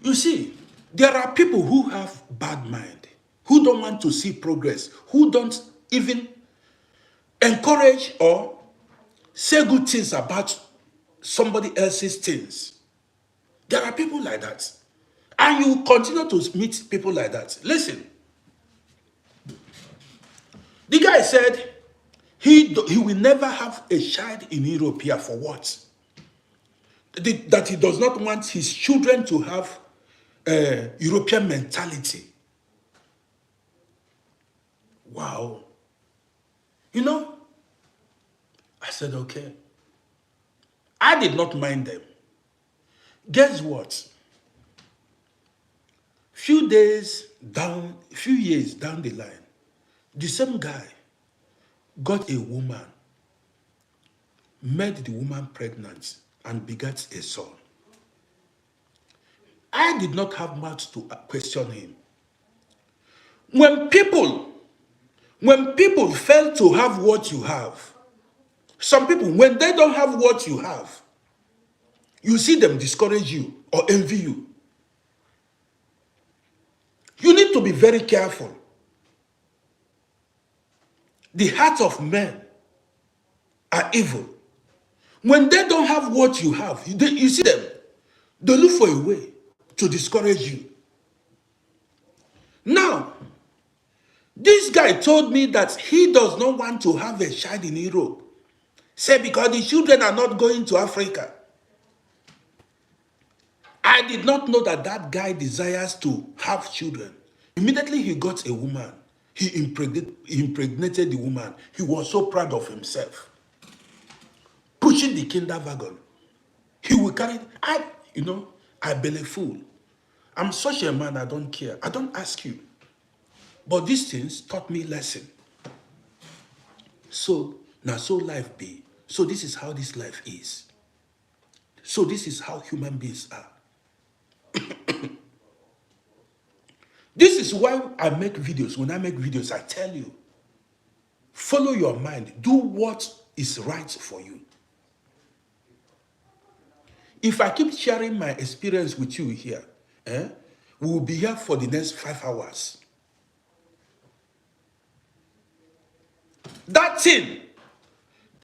You see, there are people who have bad mind, who don't want to see progress, who don't even encourage or say good things about somebody else's things. There are people like that. And you continue to meet people like that. Listen. The guy said he will never have a child in Europe here. For what? That he does not want his children to have a European mentality. Wow. You know, I said, okay. I did not mind them. Guess what? Few years down the line, the same guy got a woman, made the woman pregnant, and begat a son. I did not have much to question him. When people fail to have what you have, some people, when they don't have what you have, you see them discourage you or envy you. You need to be very careful. The hearts of men are evil. When they don't have what you have, you see them, they look for a way to discourage you. Now, this guy told me that he does not want to have a child in Europe. Say because the children are not going to Africa. I did not know that that guy desires to have children. Immediately he got a woman. He impregnated the woman. He was so proud of himself. Pushing the kindergarten. He will carry, I belly full. I'm such a man, I don't care. I don't ask you. But these things taught me lesson. So, now so life be. So this is how this life is. So this is how human beings are. This is why I make videos. When I make videos, I tell you, follow your mind. Do what is right for you. If I keep sharing my experience with you here, we will be here for the next 5 hours. That thing,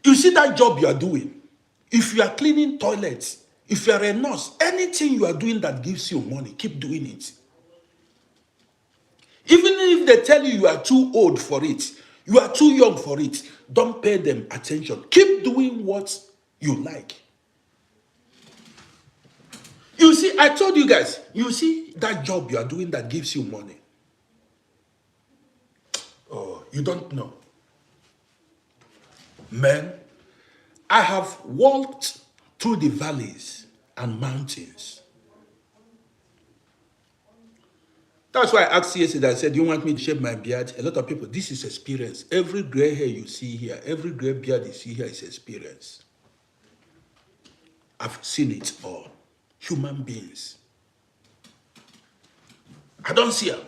you see that job you are doing, if you are cleaning toilets, if you are a nurse, anything you are doing that gives you money, keep doing it. Even if they tell you you are too old for it, you are too young for it, don't pay them attention. Keep doing what you like. You see, I told you guys, you see that job you are doing that gives you money. Oh, you don't know. Man, I have walked through the valleys and mountains. That's why I asked yesterday, I said, do you want me to shave my beard? A lot of people, this is experience. Every gray hair you see here, every gray beard you see here is experience. I've seen it all. Human beings. I don't see them.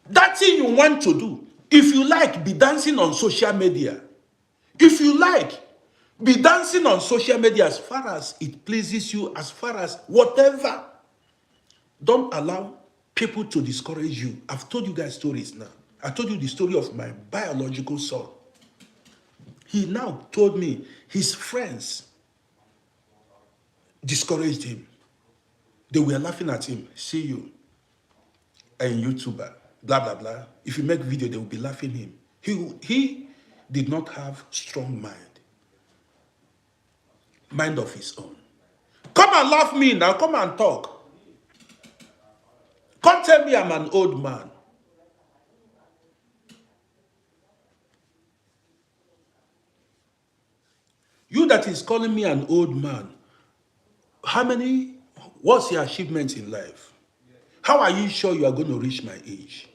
That thing you want to do, if you like, be dancing on social media. If you like, be dancing on social media as far as it pleases you, as far as whatever. Don't allow people to discourage you. I've told you guys stories now. I told you the story of my biological son. He now told me his friends discouraged him. They were laughing at him. See you, a YouTuber, blah, blah, blah. If you make video, they will be laughing him. He did not have strong mind. Mind of his own. Come and laugh me now. Come and talk. Come tell me I'm an old man. You that is calling me an old man, what's your achievement in life? How are you sure you are going to reach my age?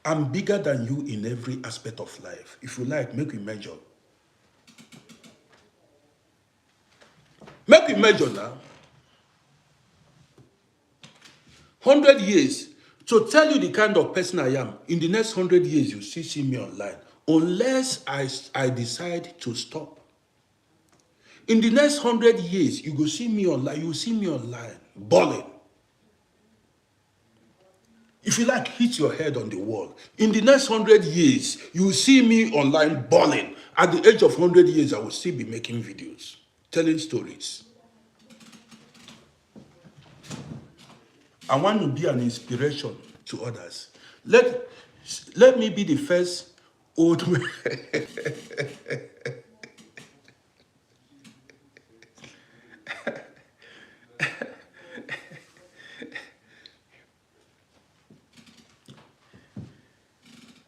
I'm bigger than you in every aspect of life. If you like, make me measure. Make me measure now. 100 years. To tell you the kind of person I am, in the next 100 years, you still see me online. Unless I decide to stop. In the next 100 years, you will see me online. You will see me online, balling. If you like, hit your head on the wall. In the next 100 years, you will see me online balling. At the age of 100 years, I will still be making videos, telling stories. I want to be an inspiration to others. Let me be the first old man.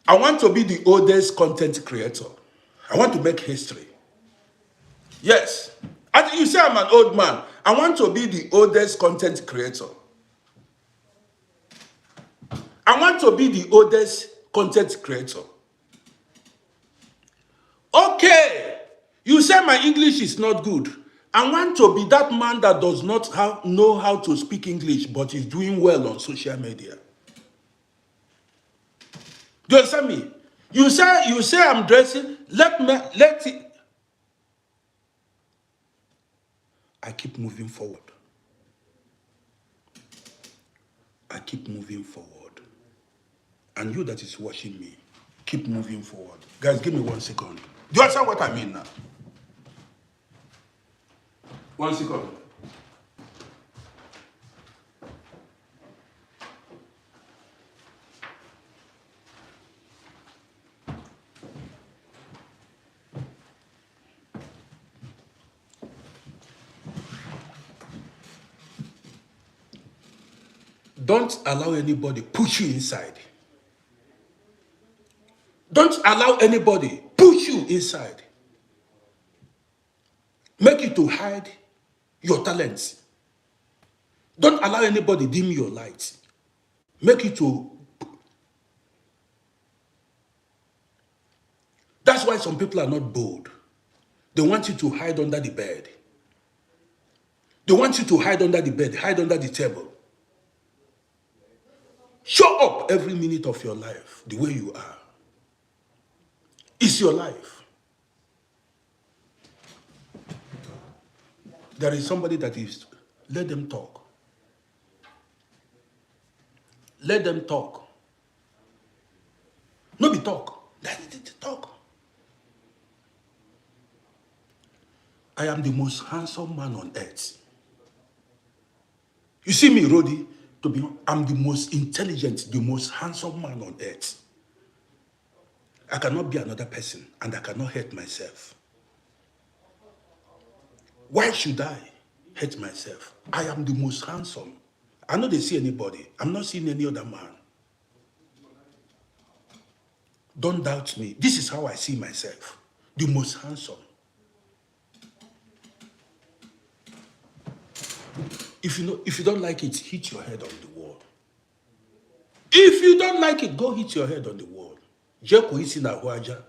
I want to be the oldest content creator. I want to make history. Yes. As you say I'm an old man. I want to be the oldest content creator. I want to be the oldest content creator. Okay. You say my English is not good. I want to be that man that does not know how to speak English, but is doing well on social media. Do you understand me? You say I'm dressing. Let it. I keep moving forward. I keep moving forward. And you that is watching me, keep moving forward. Guys, give me 1 second. Do you understand what I mean now? 1 second. Don't allow anybody push you inside. Don't allow anybody push you inside. Make you to hide your talents. Don't allow anybody dim your light. Make you to... That's why some people are not bold. They want you to hide under the bed. They want you to hide under the bed, hide under the table. Show up every minute of your life the way you are. It's your life. There is somebody that is... Let them talk. Let them talk. No be talk. Let it talk. I am the most handsome man on earth. You see me, Rodi, I'm the most intelligent, the most handsome man on earth. I cannot be another person, and I cannot hate myself. Why should I hate myself? I am the most handsome. I know they see anybody. I'm not seeing any other man. Don't doubt me. This is how I see myself. The most handsome. If you don't like it, hit your head on the wall. If you don't like it, go hit your head on the wall. Jeko isi na huaja.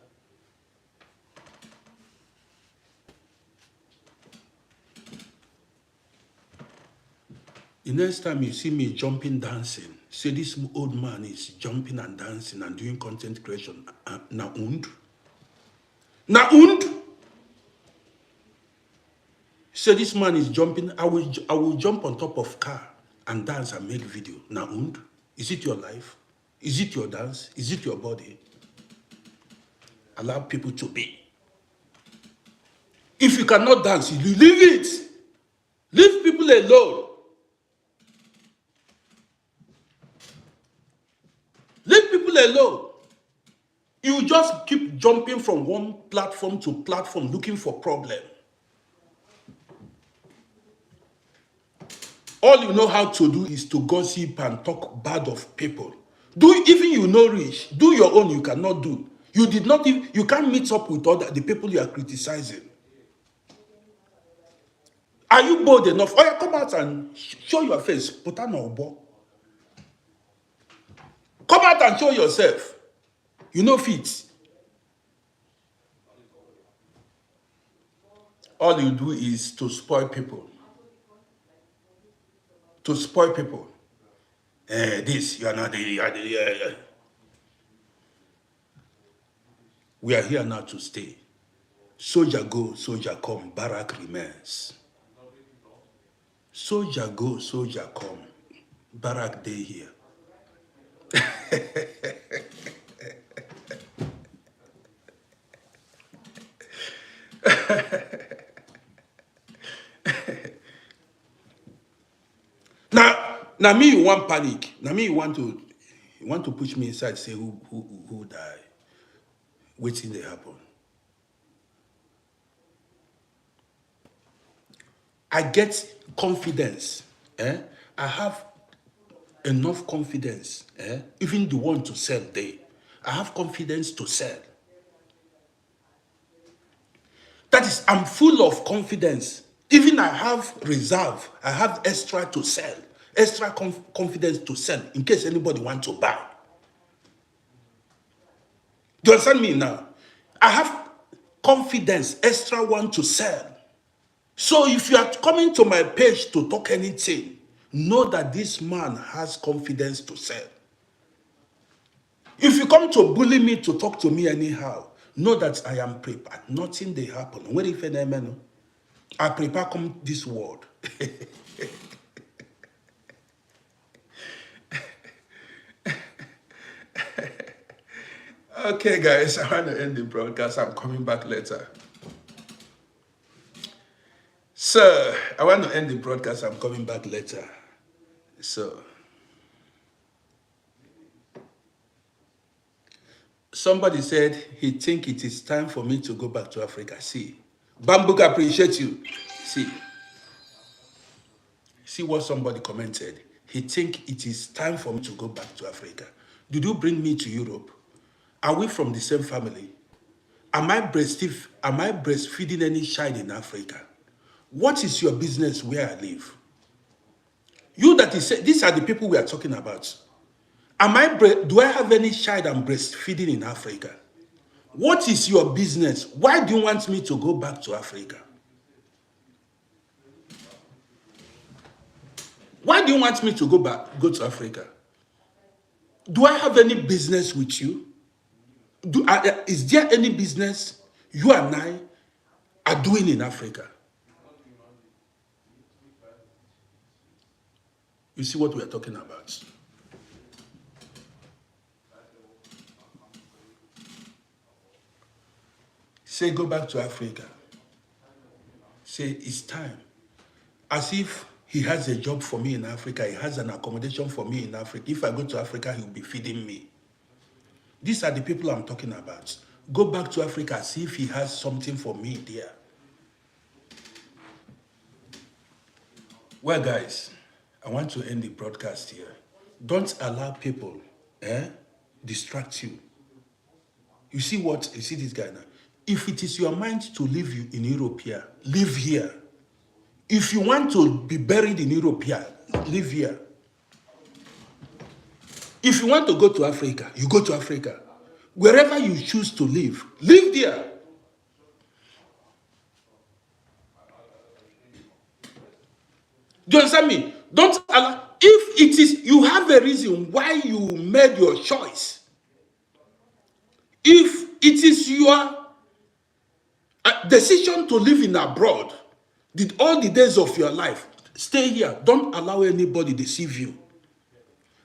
The next time you see me jumping, dancing, say this old man is jumping and dancing and doing content creation. Na und? Na und? Say this man is jumping. I will jump on top of car and dance and make video. Na und? Is it your life? Is it your dance? Is it your body? Allow people to be. If you cannot dance, you leave it. Leave people alone. Leave people alone. You just keep jumping from one platform to platform looking for problem. All you know how to do is to gossip and talk bad of people. Even you know rich, do your own. You cannot do. You can't meet up with the people you are criticizing. Are you bold enough? Oh yeah, come out and show your face. Put on a ball. Come out and show yourself. You know fit. All you do is to spoil people. To spoil people. You are not the... We are here now to stay. Soldier go, soldier come, barrack remains. Soldier go, soldier come, barrack day here. Now me you want panic. Now me you want to push me inside, say who die. Waiting they happen. I get confidence. I have enough confidence. Even the one to sell there. I have confidence to sell. That is, I'm full of confidence. Even I have reserve. I have extra to sell. Extra confidence to sell in case anybody wants to buy. Do you understand me now? I have confidence, extra one to sell. So if you are coming to my page to talk anything, know that this man has confidence to sell. If you come to bully me, to talk to me anyhow, know that I am prepared. Nothing they happen. When if I prepare come this world. Okay, guys, I want to end the broadcast. I'm coming back later. So, I want to end the broadcast. I'm coming back later. So, somebody said he think it is time for me to go back to Africa. See, Bambuk appreciate you. See what somebody commented. he think it is time for me to go back to Africa. Did you bring me to Europe? Are we from the same family? Am I breastfeeding any child in Africa? What is your business where I live? You that is, these are the people we are talking about. Do I have any child I'm breastfeeding in Africa? What is your business? Why do you want me to go back to Africa? Why do you want me to go to Africa? Do I have any business with you? Is there any business you and I are doing in Africa? You see what we are talking about? Say, go back to Africa. Say, it's time. As if he has a job for me in Africa, he has an accommodation for me in Africa. If I go to Africa, he'll be feeding me. These are the people I'm talking about. Go back to Africa as if he has something for me there. Well, guys, I want to end the broadcast here. Don't allow people distract you. You see this guy now? If it is your mind to live in Europe here, live here. If you want to be buried in Europe here, live here. If you want to go to Africa, you go to Africa. Wherever you choose to live there. Do you understand me? Don't allow. If it is, you have a reason why you made your choice. If it is your decision to live in abroad, all the days of your life, stay here. Don't allow anybody deceive you.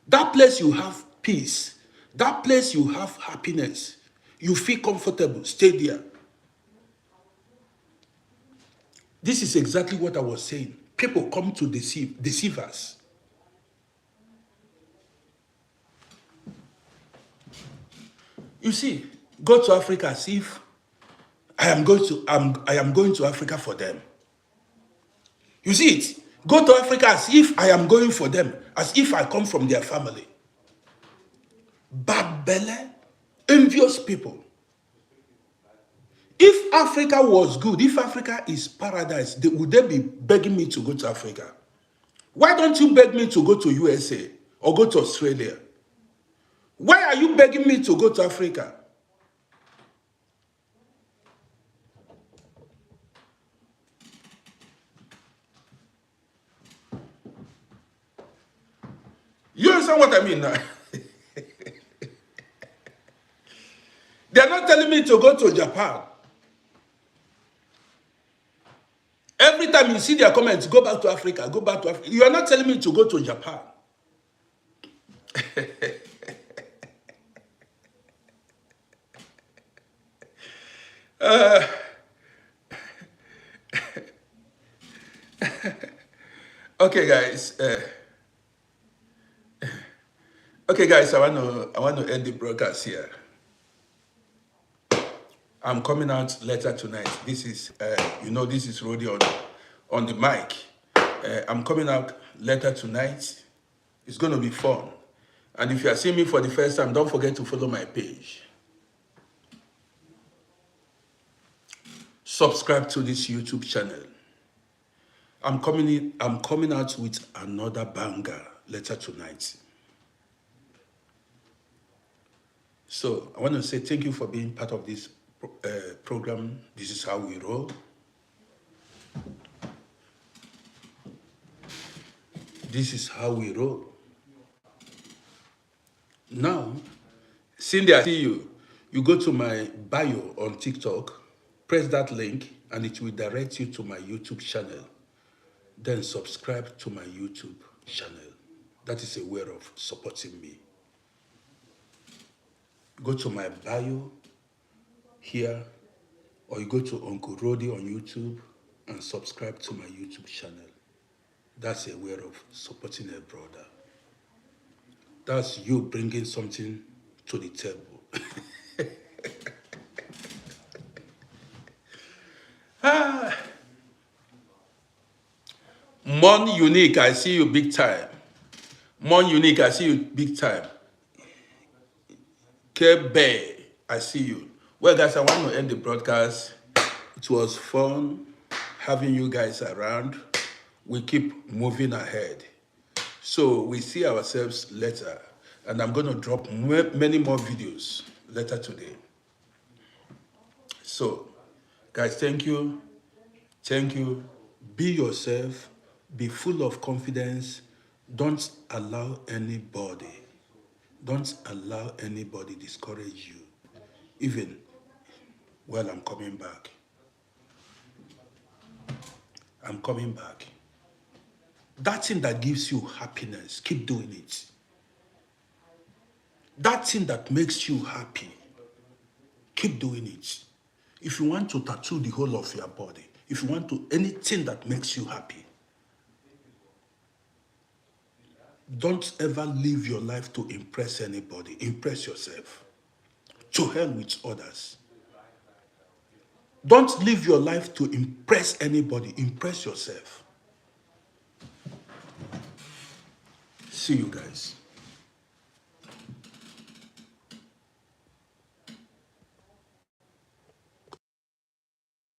That place you have peace. That place you have happiness. You feel comfortable. Stay there. This is exactly what I was saying. People come to deceive us. You see, go to Africa as if I am going to Africa for them. You see it? Go to Africa as if I am going for them, as if I come from their family. Bad belly, envious people. If Africa was good, if Africa is paradise, would they be begging me to go to Africa? Why don't you beg me to go to USA or go to Australia? Why are you begging me to go to Africa? You understand what I mean now? They are not telling me to go to Japan. Every time you see their comments, go back to Africa, go back to Africa. You are not telling me to go to Japan. Okay, guys. Okay, guys. I want to end the broadcast here. I'm coming out later tonight. This is, this is Rody on the mic. I'm coming out later tonight. It's going to be fun. And if you are seeing me for the first time, don't forget to follow my page. Subscribe to this YouTube channel. I'm coming out with another banger later tonight. So I want to say thank you for being part of this program. This is how we roll. This is how we roll. Now, Cindy, I see you. You go to my bio on TikTok, press that link, and it will direct you to my YouTube channel. Then subscribe to my YouTube channel. That is a way of supporting me. Go to my bio here, or you go to Uncle Rody on YouTube and subscribe to my YouTube channel. That's a way of supporting a brother. That's you bringing something to the table. Mon Unique, I see you big time. Mon Unique, I see you big time. Kebe, I see you. Well, guys, I want to end the broadcast. It was fun having you guys around. We keep moving ahead. So we see ourselves later. And I'm going to drop many more videos later today. So, guys, thank you. Thank you. Be yourself. Be full of confidence. Don't allow anybody discourage you, even while I'm coming back. I'm coming back. That thing that gives you happiness, keep doing it. That thing that makes you happy, keep doing it. If you want to tattoo the whole of your body, if you want to, anything that makes you happy, don't ever live your life to impress anybody. Impress yourself. To hell with others. Don't live your life to impress anybody. Impress yourself. See you guys.